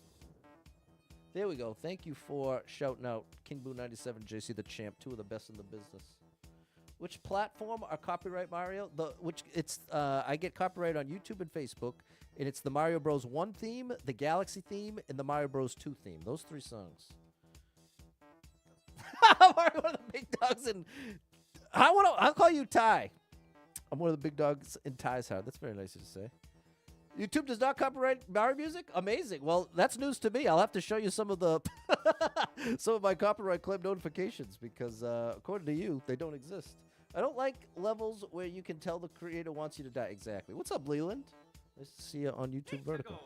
There we go. Thank you for shouting out King Boo 97, JC the Champ, 2 of the best in the business. Which platform are copyright Mario? I get copyright on YouTube and Facebook, and it's the Mario Bros. 1 theme, the Galaxy theme, and the Mario Bros. 2 theme. Those 3 songs. Mario, one of the big dogs in... I'll call you Ty. I'm one of the big dogs in Ty's heart. That's very nice of you to say. YouTube does not copyright Mario music? Amazing. Well, that's news to me. I'll have to show you some of the some of my copyright claim notifications because according to you, they don't exist. I don't like levels where you can tell the creator wants you to die. Exactly. What's up, Leland? Nice to see you on YouTube Vertical.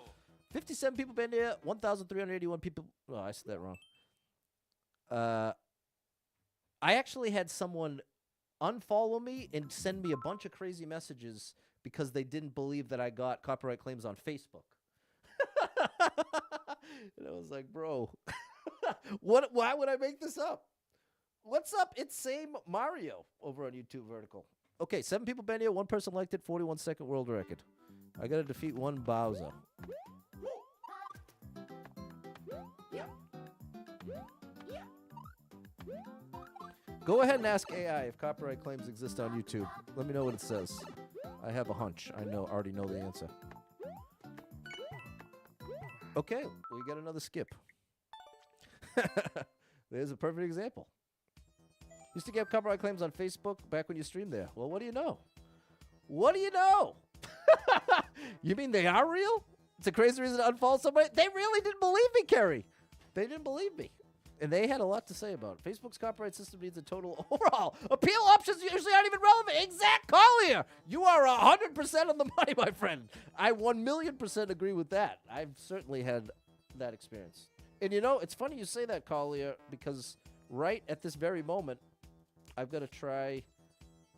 57 people been here. 1,381 people. Oh, I said that wrong. I actually had someone unfollow me and send me a bunch of crazy messages because they didn't believe that I got copyright claims on Facebook. And I was like, bro, why would I make this up? What's up? It's same Mario over on YouTube Vertical. Okay, 7 people been here. 1 person liked it. 41-second world record. I got to defeat 1 Bowser. Go ahead and ask AI if copyright claims exist on YouTube. Let me know what it says. I have a hunch. I already know the answer. Okay, we got another skip. There's a perfect example. Used to get copyright claims on Facebook back when you streamed there. Well, what do you know? What do you know? You mean they are real? It's a crazy reason to unfollow somebody? They really didn't believe me, Kerry. They didn't believe me. And they had a lot to say about it. Facebook's copyright system needs a total overhaul. Appeal options usually aren't even relevant. Exact Collier. You are 100% on the money, my friend. I 1,000,000% agree with that. I've certainly had that experience. And you know, it's funny you say that, Collier, because right at this very moment, I've got to try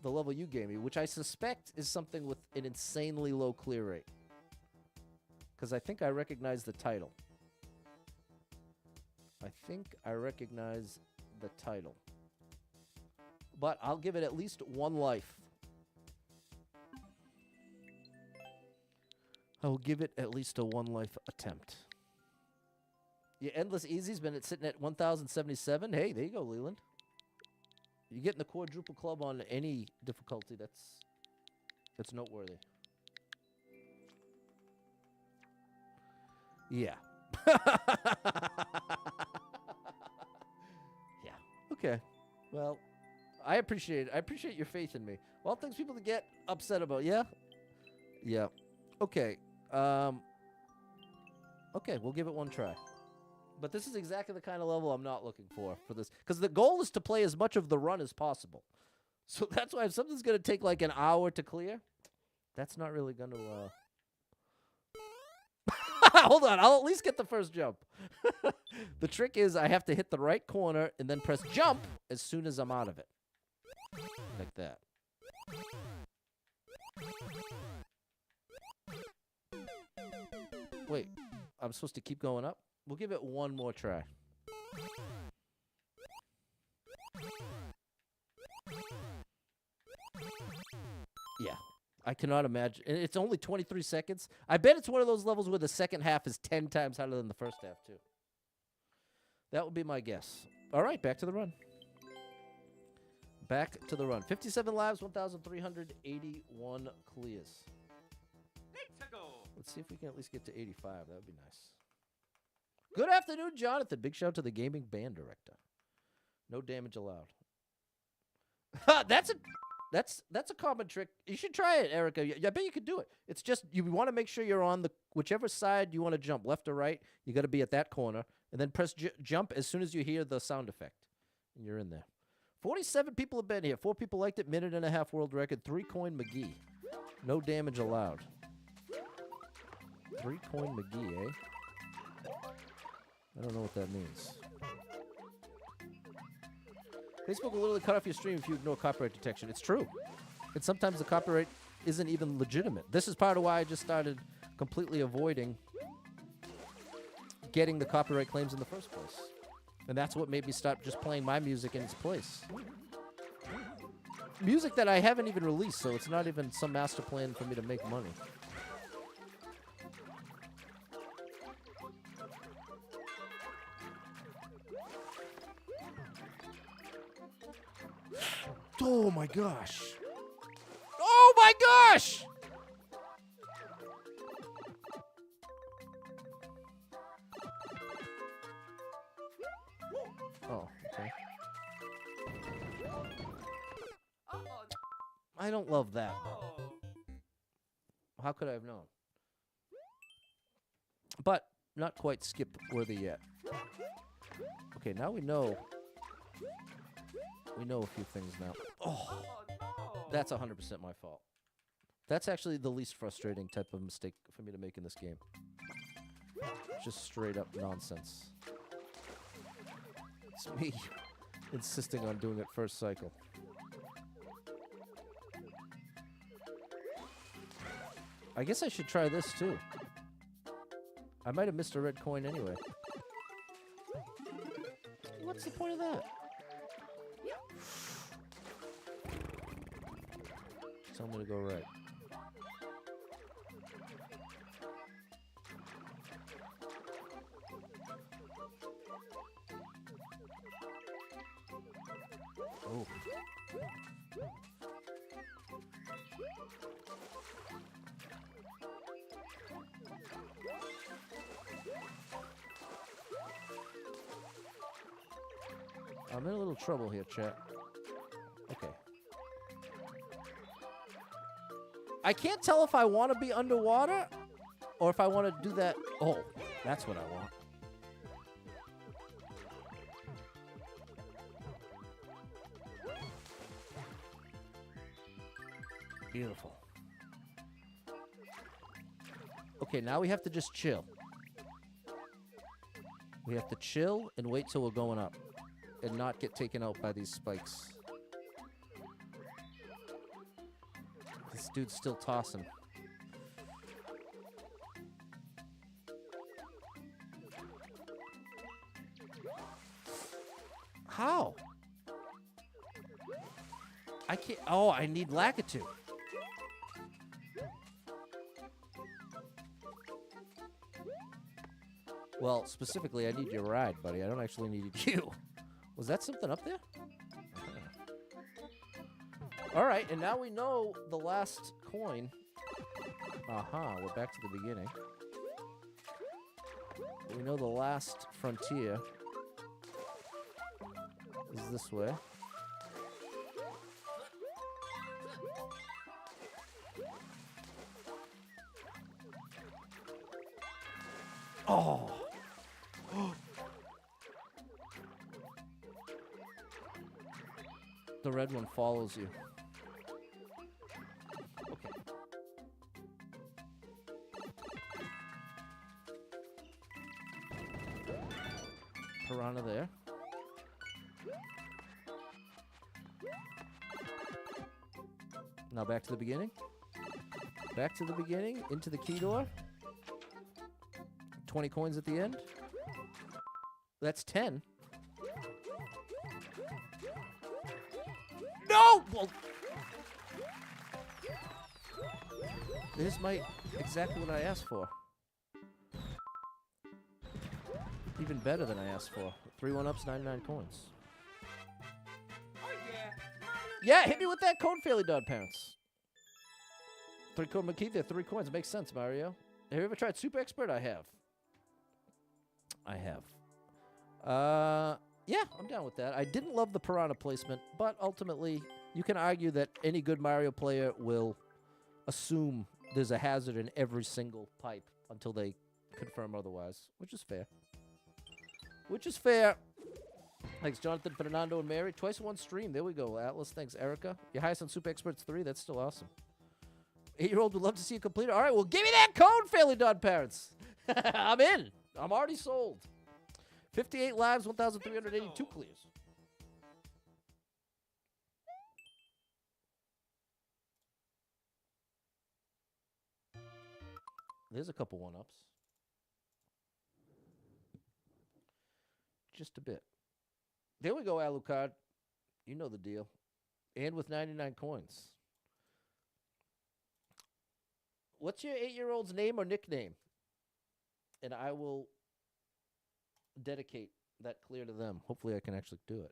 the level you gave me, which I suspect is something with an insanely low clear rate. Because I think I recognize the title. I think I recognize the title. But I'll give it at least one life. I will give it at least a one life attempt. Yeah, Endless Easy's been sitting at 1,077. Hey, there you go, Leland. You're getting the quadruple club on any difficulty. That's noteworthy. Yeah. Yeah. Okay. Well, I appreciate it. I appreciate your faith in me. All things people to get upset about. Yeah. Yeah. Okay. Okay, we'll give it one try. But this is exactly the kind of level I'm not looking for this. Because the goal is to play as much of the run as possible. So that's why if something's going to take like an hour to clear, that's not really going to... Hold on, I'll at least get the first jump. The trick is I have to hit the right corner and then press jump as soon as I'm out of it. Like that. Wait, I'm supposed to keep going up? We'll give it one more try. Yeah. I cannot imagine. And it's only 23 seconds. I bet it's one of those levels where the second half is 10 times harder than the first half, too. That would be my guess. All right, back to the run. Back to the run. 57 lives, 1,381 clears. Let's see if we can at least get to 85. That would be nice. Good afternoon, Jonathan. Big shout out to the gaming band director. No damage allowed. That's a common trick. You should try it, Erica. I bet you could do it. It's just you want to make sure you're on the whichever side you want to jump, left or right. You got to be at that corner, and then press jump as soon as you hear the sound effect, and you're in there. 47 people have been here. 4 people liked it. Minute and a half world record. 3 coin McGee. No damage allowed. 3 coin McGee, eh? I don't know what that means. Facebook will literally cut off your stream if you ignore copyright detection. It's true. And sometimes the copyright isn't even legitimate. This is part of why I just started completely avoiding getting the copyright claims in the first place. And that's what made me stop just playing my music in its place. Music that I haven't even released, so it's not even some master plan for me to make money. Oh my gosh. Oh my gosh! Oh, okay. I don't love that. How could I have known? But not quite skip worthy yet. Okay, now we know. We know a few things now. Oh, that's 100% my fault. That's actually the least frustrating type of mistake for me to make in this game. Just straight up nonsense. It's me insisting on doing it first cycle. I guess I should try this too. I might have missed a red coin anyway. What's the point of that? So I'm gonna go right. Oh. I'm in a little trouble here, chat. Okay. I can't tell if I want to be underwater or if I want to do that. Oh, that's what I want. Beautiful. Okay, now we have to just chill. We have to chill and wait till we're going up and not get taken out by these spikes. This dude's still tossing. How? I can't. Oh, I need Lakitu. Well, specifically, I need your ride, buddy. I don't actually need you. Was that something up there? All right, and now we know the last coin. Aha, we're back to the beginning. We know the last frontier is this way. Oh. The red one follows you. Okay. Piranha there. Now back to the beginning. Back to the beginning, into the key door. 20 coins at the end. That's 10. No! Well, there's my exactly what I asked for. Even better than I asked for. 3 1-ups, 99 coins. Oh yeah. Yeah, hit me with that cone, Fairly Dog Parents. 3 coin McKee there, 3 coins. Makes sense, Mario. Have you ever tried Super Expert? I have. Yeah, I'm down with that. I didn't love the piranha placement, but ultimately, you can argue that any good Mario player will assume there's a hazard in every single pipe until they confirm otherwise, which is fair. Which is fair. Thanks, Jonathan, Fernando, and Mary. Twice in one stream. There we go. Atlas, thanks, Erica. Your highest on Super Experts 3. That's still awesome. 8-year-old would love to see you complete it. All right, well, give me that code, Fairly Dog Parents. I'm in. I'm already sold. 58 lives, 1,382 clears. There's a couple 1-ups. Just a bit. There we go, Alucard. You know the deal. And with 99 coins. What's your 8-year-old's name or nickname? And I will dedicate that clear to them. Hopefully I can actually do it.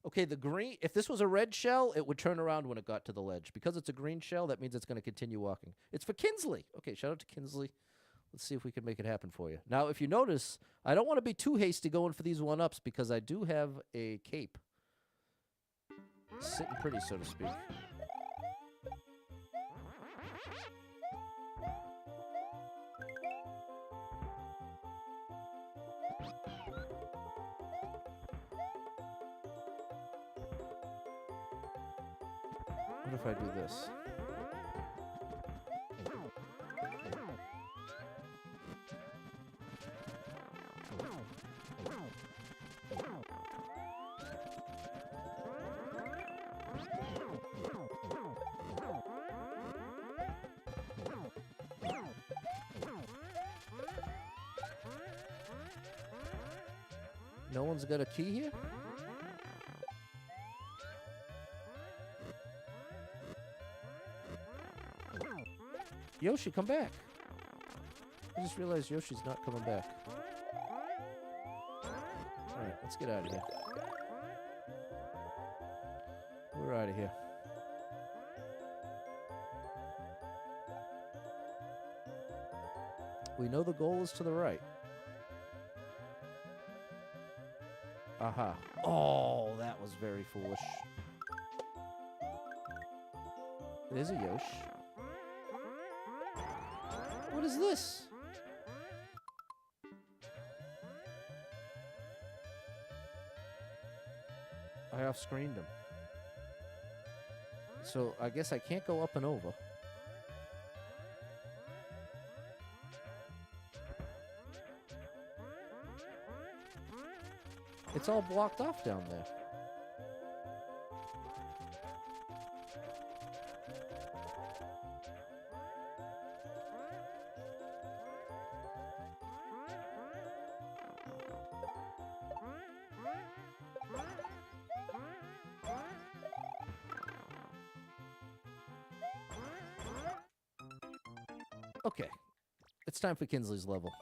Okay, the green, if this was a red shell, it would turn around when it got to the ledge. Because it's a green shell, that means it's going to continue walking. It's for Kinsley. Okay, shout out to Kinsley. Let's see if we can make it happen for you. Now, if you notice, I don't want to be too hasty going for these 1-ups because I do have a cape. Sitting pretty, so to speak. What if I do this? No one's got a key here? Yoshi, come back. I just realized Yoshi's not coming back. Alright, let's get out of here. We're out of here. We know the goal is to the right. Aha. Oh, that was very foolish. There's a Yosh. What is this? I off-screened him. So I guess I can't go up and over. It's all blocked off down there. Okay. It's time for Kinsley's level.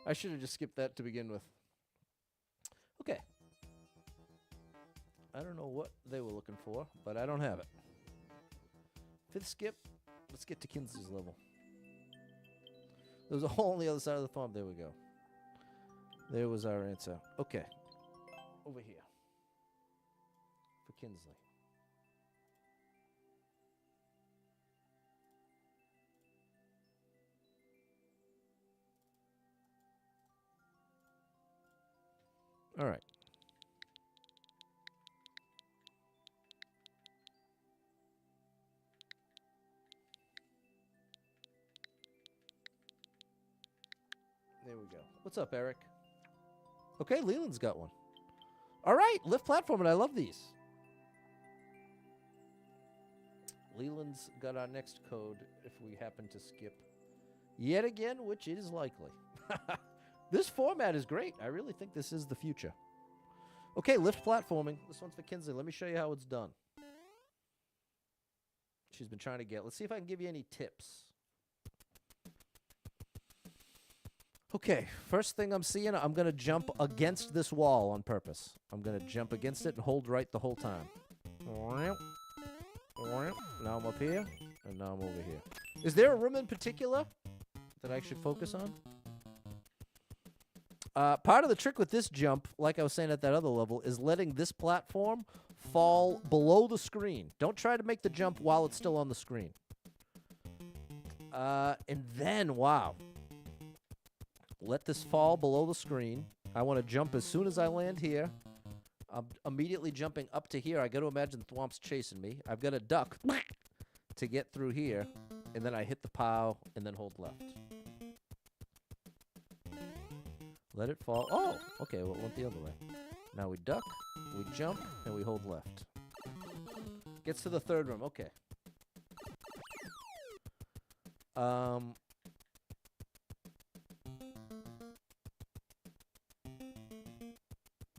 I should have just skipped that to begin with. Okay. I don't know what they were looking for, but I don't have it. Fifth skip. Let's get to Kinsley's level. There was a hole on the other side of the farm. There we go. There was our answer. Okay. Over here. For Kinsley. All right. There we go. What's up, Eric? Okay, Leland's got one. All right, lift platform, and I love these. Leland's got our next code if we happen to skip yet again, which it is likely. This format is great. I really think this is the future. Okay, lift platforming. This one's for Kinsley. Let me show you how it's done. She's been trying to get. Let's see if I can give you any tips. Okay, first thing I'm seeing, I'm going to jump against this wall on purpose. I'm going to jump against it and hold right the whole time. Now I'm up here, and now I'm over here. Is there a room in particular that I should focus on? Part of the trick with this jump, like I was saying at that other level, is letting this platform fall below the screen. Don't try to make the jump while it's still on the screen. And then, wow. Let this fall below the screen. I want to jump as soon as I land here. I'm immediately jumping up to here. I got to imagine Thwomp's chasing me. I've got to duck to get through here. And then I hit the POW and then hold left. Let it fall. Oh, okay, well, it went the other way. Now we duck, we jump, and we hold left. Gets to the third room. Okay.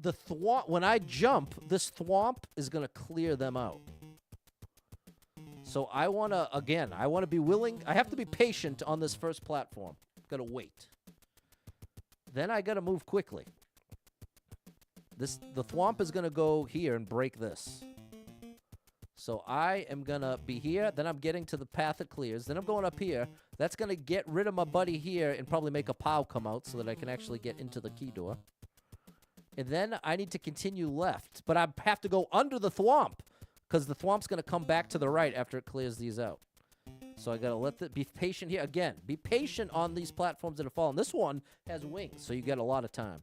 The Thwomp, when I jump, this Thwomp is going to clear them out. So I want to, again, I want to be willing. I have to be patient on this first platform. Got to wait. Then I got to move quickly. The Thwomp is going to go here and break this. So I am going to be here. Then I'm getting to the path that clears. Then I'm going up here. That's going to get rid of my buddy here and probably make a POW come out so that I can actually get into the key door. And then I need to continue left. But I have to go under the Thwomp because the Thwomp's going to come back to the right after it clears these out. So I got to be patient here. Again, be patient on these platforms that are falling. This one has wings, so you get a lot of time.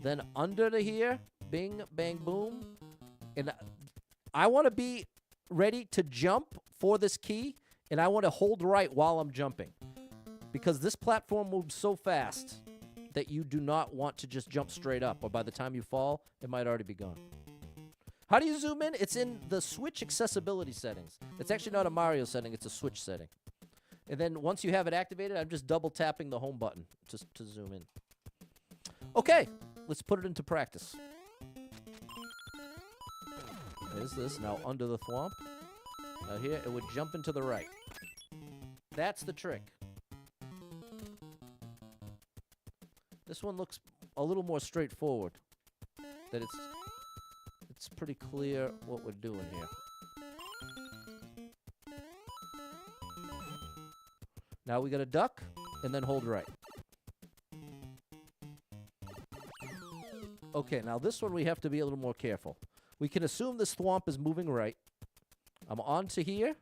Then under to here, bing, bang, boom. And I want to be ready to jump for this key, and I want to hold right while I'm jumping. Because this platform moves so fast that you do not want to just jump straight up, or by the time you fall, it might already be gone. How do you zoom in? It's in the Switch accessibility settings. It's actually not a Mario setting. It's a Switch setting. And then once you have it activated, I'm just double tapping the home button just to zoom in. Okay, let's put it into practice. There's this. Now under the Thwomp. Now here, it would jump into the right. That's the trick. This one looks a little more straightforward. That it's pretty clear what we're doing here. Now we got to duck and then hold right. Okay, now this one we have to be a little more careful. We can assume this Thwomp is moving right. I'm on to here.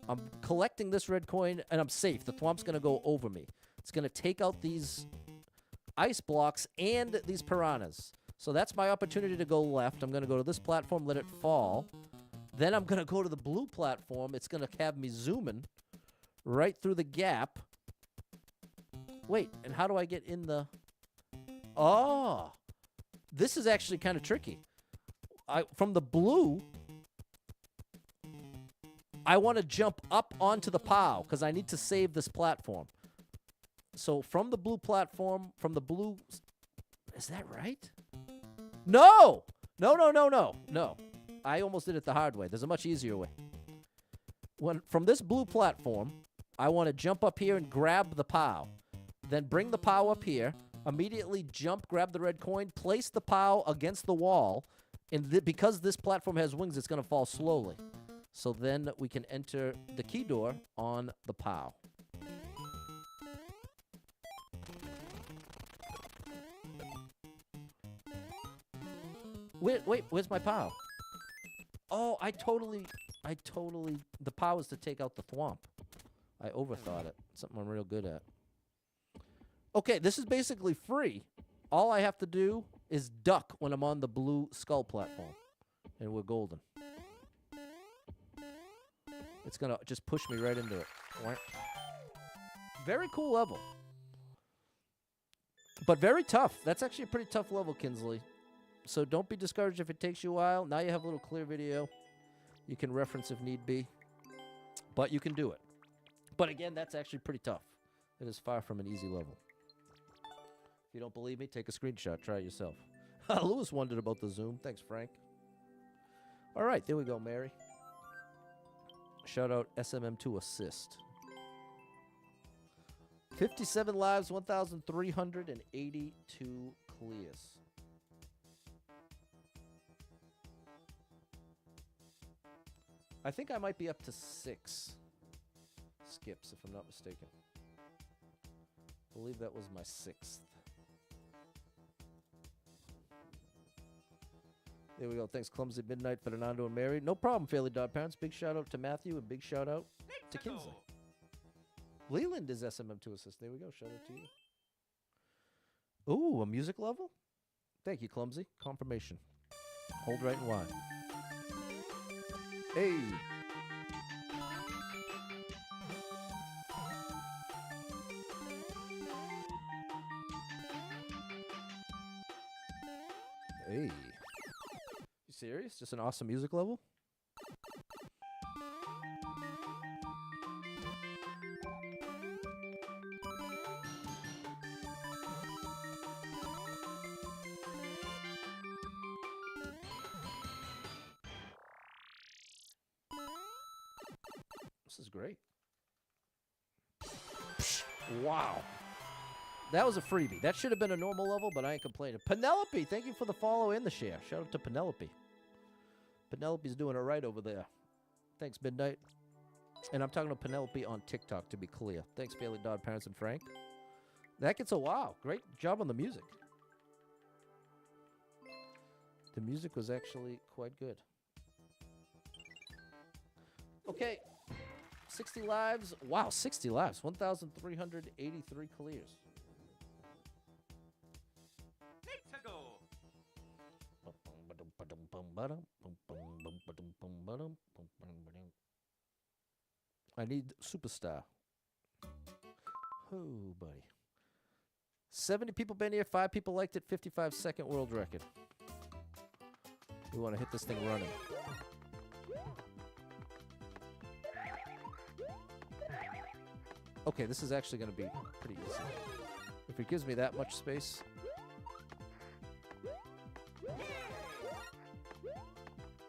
I'm collecting this red coin, and I'm safe. The thwomp's going to go over me. It's going to take out these ice blocks and these piranhas. So that's my opportunity to go left. I'm going to go to this platform, let it fall. Then I'm going to go to the blue platform. It's going to have me zooming right through the gap. Wait, and how do I get in the... Oh, this is actually kind of tricky. From the blue, I want to jump up onto the POW because I need to save this platform. So from the blue platform, is that right? No! No. I almost did it the hard way. There's a much easier way. From this blue platform, I want to jump up here and grab the POW. Then bring the POW up here. Immediately jump, grab the red coin, place the POW against the wall. And because this platform has wings, it's going to fall slowly. So then we can enter the key door on the POW. Wait, where's my POW? Oh, I totally, the POW is to take out the thwomp. I overthought it. Something I'm real good at. Okay, this is basically free. All I have to do is duck when I'm on the blue skull platform. And we're golden. It's going to just push me right into it. Very cool level. But very tough. That's actually a pretty tough level, Kinsley. So don't be discouraged if it takes you a while. Now you have a little clear video. You can reference if need be. But you can do it. But again, that's actually pretty tough. It is far from an easy level. If you don't believe me, take a screenshot. Try it yourself. Lewis wondered about the zoom. Thanks, Frank. All right, there we go, Mary. Shout out SMM2 assist. 57 lives, 1,382 clears. I think I might be up to 6 skips, if I'm not mistaken. I believe that was my 6th. There we go. Thanks, Clumsy Midnight, Fernando, and Mary. No problem, Fairly Dog Parents. Big shout out to Matthew and big shout out to Kinsley. Leland is SMM2 assist. There we go. Shout out to you. Ooh, a music level? Thank you, Clumsy. Confirmation. Hold right in line. Hey. Hey. You serious? Just an awesome music level? This is great. Wow. That was a freebie. That should have been a normal level, but I ain't complaining. Penelope, thank you for the follow and the share. Shout out to Penelope. Penelope's doing it right over there. Thanks, Midnight. And I'm talking to Penelope on TikTok, to be clear. Thanks, Fairly Dog Parents and Frank. That gets a wow. Great job on the music. The music was actually quite good. Okay. 60 lives. Wow, 60 lives. 1,383 clears. I need superstar. Oh, buddy. 70 people been here, 5 people liked it, 55-second world record. We want to hit this thing running. Okay, this is actually going to be pretty easy. If it gives me that much space.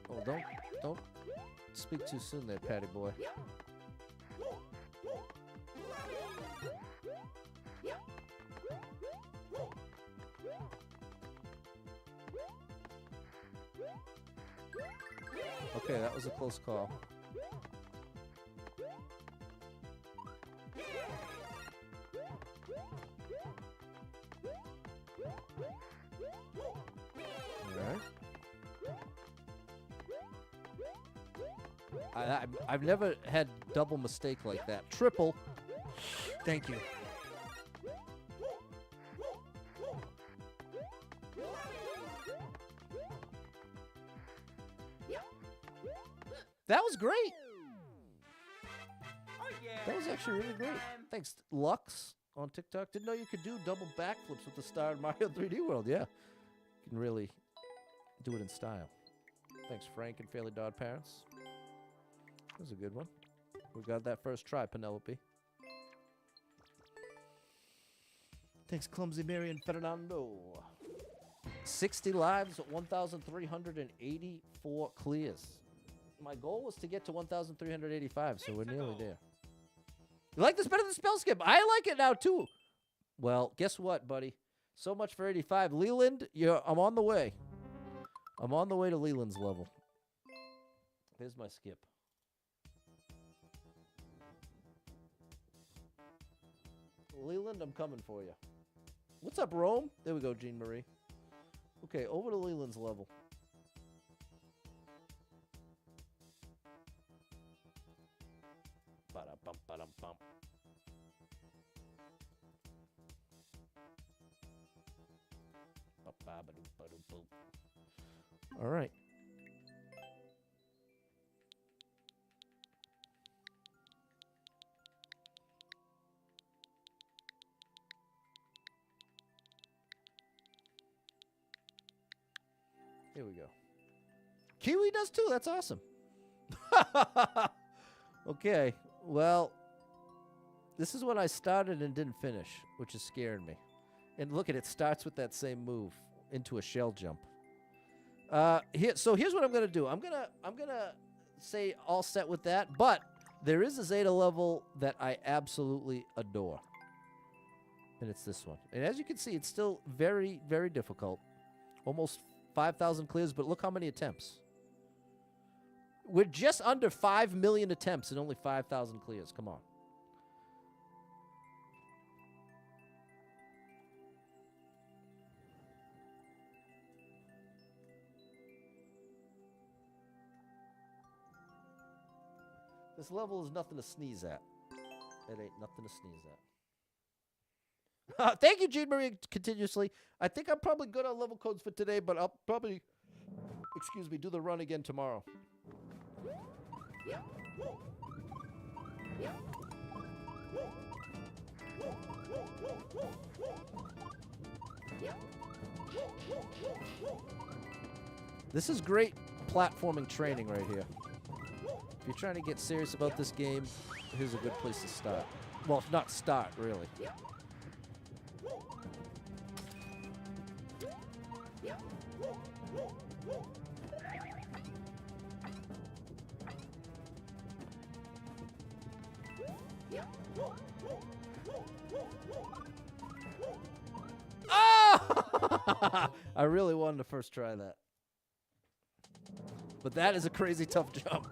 Oh, don't speak too soon there, Patty boy. Okay, that was a close call. Alright. I've never had double mistake like that. Triple. Thank you. That was great. Oh yeah. That was actually really great. Thanks, Lux on TikTok. Didn't know you could do double backflips with the star in Mario 3D World. Yeah, you can really do it in style. Thanks, Frank and Fairly Dod Parents. That was a good one. We got that first try, Penelope. Thanks, Clumsy Mary and Fernando. 60 lives, 1,384 clears. My goal was to get to 1,385, so we're nearly there. You like this better than Spell Skip? I like it now, too. Well, guess what, buddy? So much for 85. Leland, I'm on the way. I'm on the way to Leland's level. Here's my skip. Leland, I'm coming for you. What's up, Rome? There we go, Jean Marie. Okay, over to Leland's level. Ba-da-bum, ba-dum-bum. Ba-ba-ba-doo-ba-doo-boop. All right. Here we go. Kiwi does too. That's awesome. Okay. Well, this is when I started and didn't finish, which is scaring me. And look at it. Starts with that same move into a shell jump. So here's what I'm gonna do. I'm gonna say all set with that. But there is a Zeta level that I absolutely adore, and it's this one. And as you can see, it's still very, very difficult. Almost 5,000 clears, but look how many attempts. We're just under 5 million attempts and only 5,000 clears. Come on. This level is nothing to sneeze at. It ain't nothing to sneeze at. Thank you, Jean Marie, continuously. I think I'm probably good on level codes for today, but I'll probably, do the run again tomorrow. This is great platforming training right here. If you're trying to get serious about this game, here's a good place to start. Well, not start, really. Oh! I really wanted to first try that. But that is a crazy tough jump.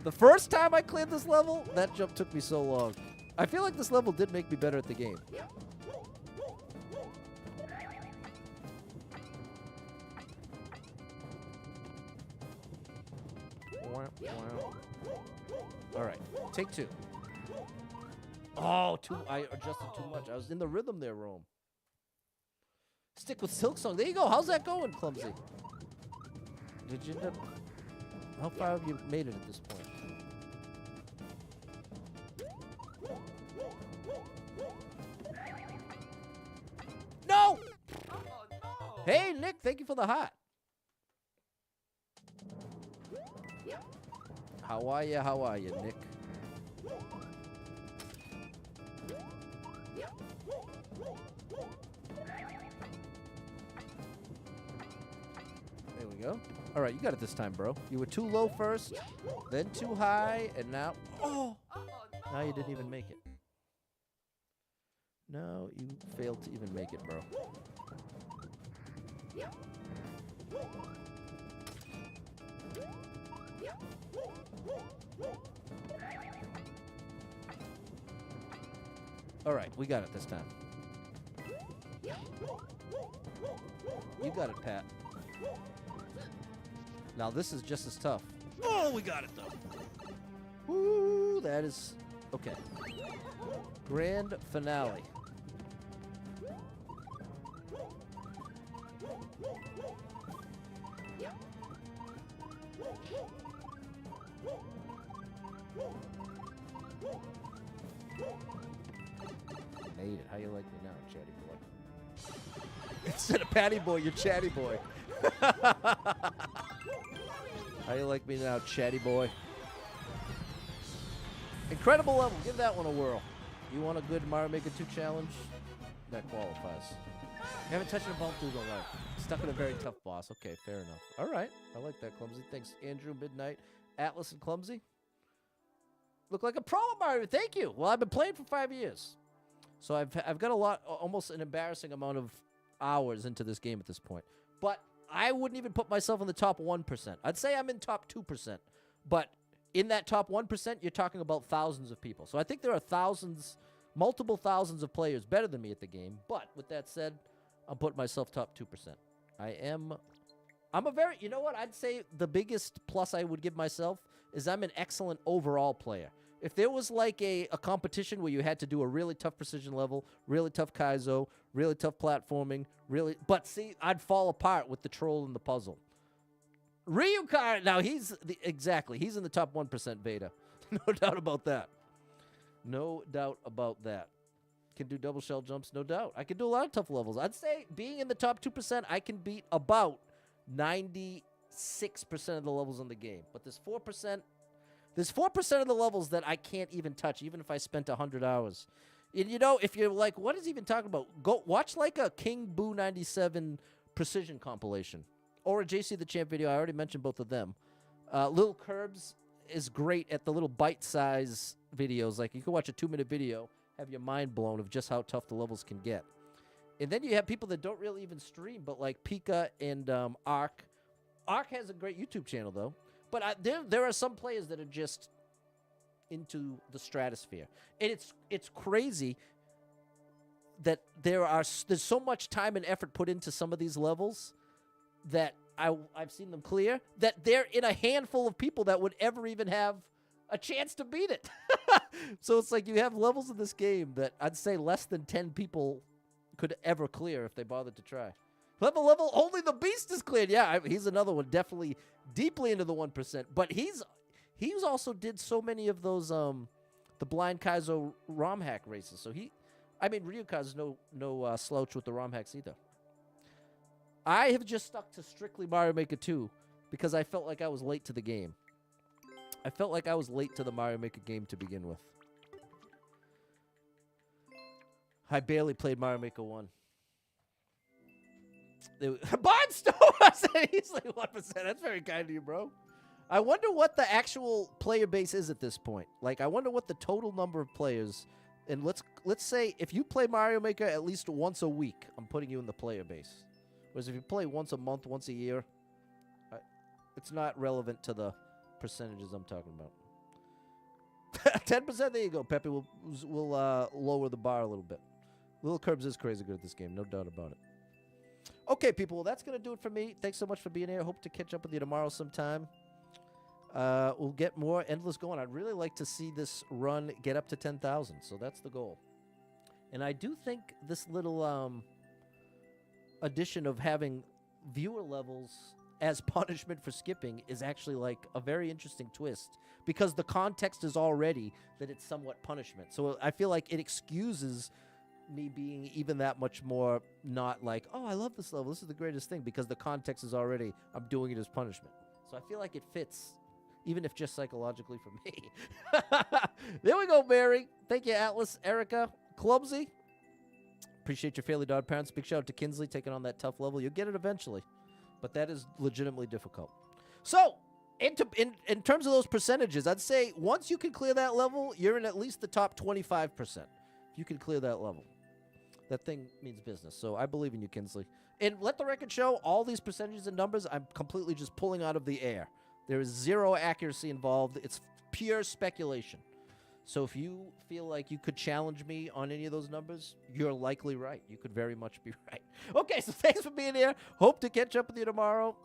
The first time I cleared this level, that jump took me so long. I feel like this level did make me better at the game. All right, take two. Oh, I adjusted too much. I was in the rhythm there, Rome. Stick with Silk Song. There you go. How's that going, Clumsy? Did you end up... How far have you made it at this point? No! Oh, no. Hey, Nick, thank you for the heart. How are you, Nick? There we go. All right, you got it this time, bro. You were too low first, then too high, and now... Oh! Now you didn't even make it. No, you failed to even make it, bro. All right, we got it this time. You got it, Pat. Now this is just as tough. Oh, we got it, though. Ooh, that is... Okay. Grand finale. I hate it. How you like me now, chatty boy? Instead of patty boy, you're chatty boy. How you like me now, chatty boy? Incredible level. Give that one a whirl. You want a good Mario Maker 2 challenge? That qualifies. You haven't touched a bump through the life. Stuck in a very tough boss. Okay, fair enough. All right. I like that, Clumsy. Thanks, Andrew, Midnight, Atlas, and Clumsy. Look like a pro at Mario. Thank you. Well, I've been playing for 5 years. So I've got a lot, almost an embarrassing amount of hours into this game at this point. But I wouldn't even put myself in the top 1%. I'd say I'm in top 2%. But in that top 1%, you're talking about thousands of people. So I think there are thousands, multiple thousands of players better than me at the game. But with that said, I'm putting myself top 2%. I'm a very, you know what? I'd say the biggest plus I would give myself is I'm an excellent overall player. If there was like a competition where you had to do a really tough precision level, really tough Kaizo, really tough platforming, but see, I'd fall apart with the troll and the puzzle. Ryukai, now he's in the top 1% beta. No doubt about that. No doubt about that. Can do double shell jumps, no doubt. I can do a lot of tough levels. I'd say being in the top 2%, I can beat about 96% of the levels in the game. But there's 4% of the levels that I can't even touch, even if I spent 100 hours. And you know, if you're like, what is he even talking about? Go watch like a King Boo 97 precision compilation. Or a JC the Champ video. I already mentioned both of them. Little Curbs is great at the little bite-size videos. Like, you can watch a 2-minute video, have your mind blown of just how tough the levels can get. And then you have people that don't really even stream, but like Pika and Ark. Ark has a great YouTube channel, though. But there are some players that are just into the stratosphere. And it's crazy that there's so much time and effort put into some of these levels that I've seen them clear, that they're in a handful of people that would ever even have a chance to beat it. So it's like you have levels in this game that I'd say less than 10 people could ever clear if they bothered to try. Level, only the Beast is cleared. Yeah, he's another one, definitely deeply into the 1%. But he's also did so many of those the Blind Kaizo ROM hack races. So Ryuka's no slouch with the ROM hacks either. I have just stuck to strictly Mario Maker 2 because I felt like I was late to the game. I felt like I was late to the Mario Maker game to begin with. I barely played Mario Maker 1. Barnstone! I said easily 1%. That's very kind of you, bro. I wonder what the actual player base is at this point. Like, I wonder what the total number of players... And let's say if you play Mario Maker at least once a week, I'm putting you in the player base. Whereas if you play once a month, once a year, it's not relevant to the percentages I'm talking about. 10%, there you go, Pepe. We'll lower the bar a little bit. Little Curbs is crazy good at this game, no doubt about it. Okay, people, well, that's going to do it for me. Thanks so much for being here. Hope to catch up with you tomorrow sometime. We'll get more Endless going. I'd really like to see this run get up to 10,000, so that's the goal. And I do think this little addition of having viewer levels as punishment for skipping is actually like a very interesting twist because the context is already that it's somewhat punishment. So I feel like it excuses me being even that much more not like, oh, I love this level, this is the greatest thing, because the context is already, I'm doing it as punishment. So I feel like it fits, even if just psychologically for me. There we go, Mary. Thank you, Atlas, Erica, Clumsy. Appreciate your Fairly Dog parents. Big shout out to Kinsley taking on that tough level. You'll get it eventually, but that is legitimately difficult. So, in terms of those percentages, I'd say once you can clear that level, you're in at least the top 25%. If you can clear that level, that thing means business. So I believe in you, Kinsley. And let the record show, all these percentages and numbers, I'm completely just pulling out of the air. There is zero accuracy involved. It's pure speculation. So if you feel like you could challenge me on any of those numbers, you're likely right. You could very much be right. Okay, so thanks for being here. Hope to catch up with you tomorrow.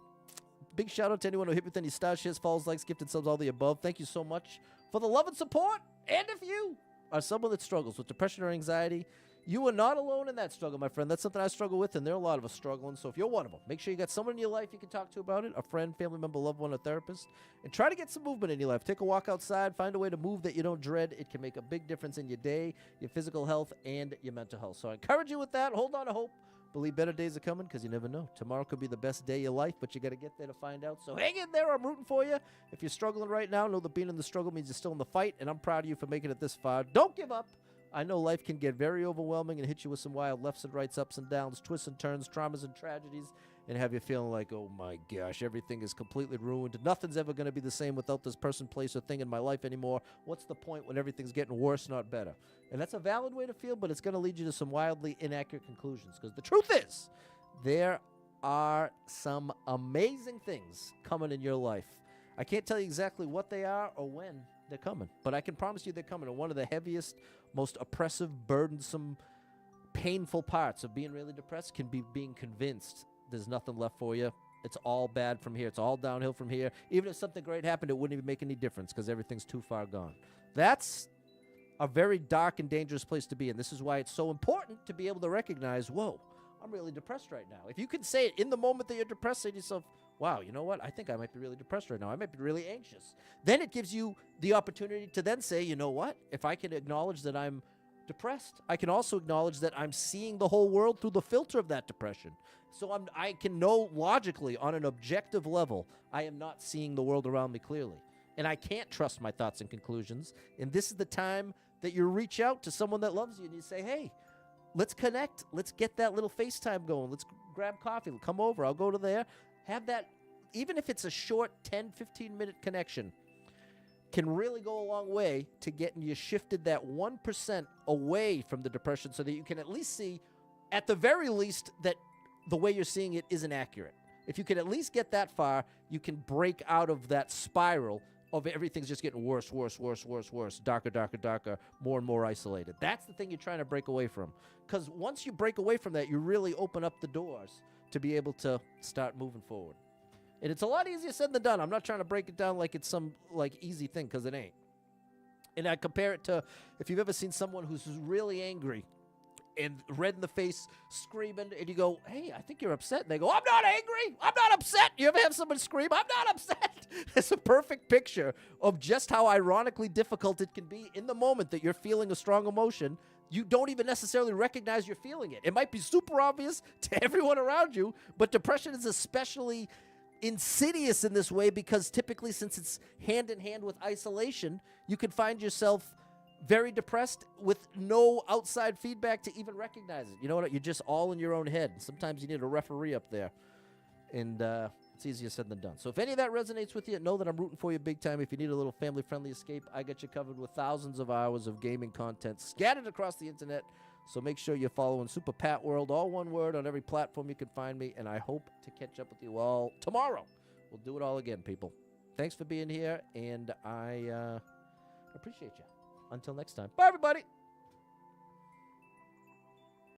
Big shout out to anyone who hit with any stars, shares, follows, likes, gifted subs, all the above. Thank you so much for the love and support. And if you are someone that struggles with depression or anxiety, you are not alone in that struggle, my friend. That's something I struggle with, and there are a lot of us struggling. So if you're one of them, make sure you got someone in your life you can talk to about it, a friend, family member, loved one, a therapist, and try to get some movement in your life. Take a walk outside. Find a way to move that you don't dread. It can make a big difference in your day, your physical health, and your mental health. So I encourage you with that. Hold on to hope. Believe better days are coming because you never know. Tomorrow could be the best day of your life, but you got to get there to find out. So hang in there. I'm rooting for you. If you're struggling right now, know that being in the struggle means you're still in the fight, and I'm proud of you for making it this far. Don't give up. I know life can get very overwhelming and hit you with some wild lefts and rights, ups and downs, twists and turns, traumas and tragedies, and have you feeling like, oh my gosh, everything is completely ruined. Nothing's ever going to be the same without this person, place, or thing in my life anymore. What's the point when everything's getting worse, not better? And that's a valid way to feel, but it's going to lead you to some wildly inaccurate conclusions. Because the truth is, there are some amazing things coming in your life. I can't tell you exactly what they are or when they're coming, but I can promise you they're coming. And one of the heaviest, most oppressive, burdensome, painful parts of being really depressed can be being convinced there's nothing left for you. It's all bad from here. It's all downhill from here. Even if something great happened, it wouldn't even make any difference because everything's too far gone. That's a very dark and dangerous place to be, and this is why it's so important to be able to recognize, whoa, I'm really depressed right now. If you can say it in the moment that you're depressed, say to yourself, wow, you know what? I think I might be really depressed right now. I might be really anxious. Then it gives you the opportunity to then say, you know what? If I can acknowledge that I'm depressed, I can also acknowledge that I'm seeing the whole world through the filter of that depression. So I can know logically, on an objective level, I am not seeing the world around me clearly. And I can't trust my thoughts and conclusions. And this is the time that you reach out to someone that loves you and you say, hey, let's connect. Let's get that little FaceTime going. Let's grab coffee. Come over. I'll go to there. Have that, even if it's a short 10, 15-minute connection, can really go a long way to getting you shifted that 1% away from the depression so that you can at least see, at the very least, that the way you're seeing it isn't accurate. If you can at least get that far, you can break out of that spiral of everything's just getting worse, worse, worse, worse, worse, darker, darker, darker, more and more isolated. That's the thing you're trying to break away from. Because once you break away from that, you really open up the doors to be able to start moving forward. And it's a lot easier said than done. I'm not trying to break it down like it's some easy thing, because it ain't. And I compare it to, if you've ever seen someone who's really angry and red in the face, screaming, and you go, hey, I think you're upset. And they go, I'm not angry. I'm not upset. You ever have someone scream, I'm not upset? It's a perfect picture of just how ironically difficult it can be in the moment that you're feeling a strong emotion. You don't even necessarily recognize you're feeling it. It might be super obvious to everyone around you, but depression is especially insidious in this way because typically, since it's hand in hand with isolation, you can find yourself very depressed with no outside feedback to even recognize it. You know what? You're just all in your own head. Sometimes you need a referee up there, and it's easier said than done. So if any of that resonates with you, know that I'm rooting for you big time. If you need a little family-friendly escape, I got you covered with thousands of hours of gaming content scattered across the internet. So make sure you're following Super Pat World, all one word, on every platform you can find me, and I hope to catch up with you all tomorrow. We'll do it all again, people. Thanks for being here, and I appreciate you. Until next time. Bye, everybody.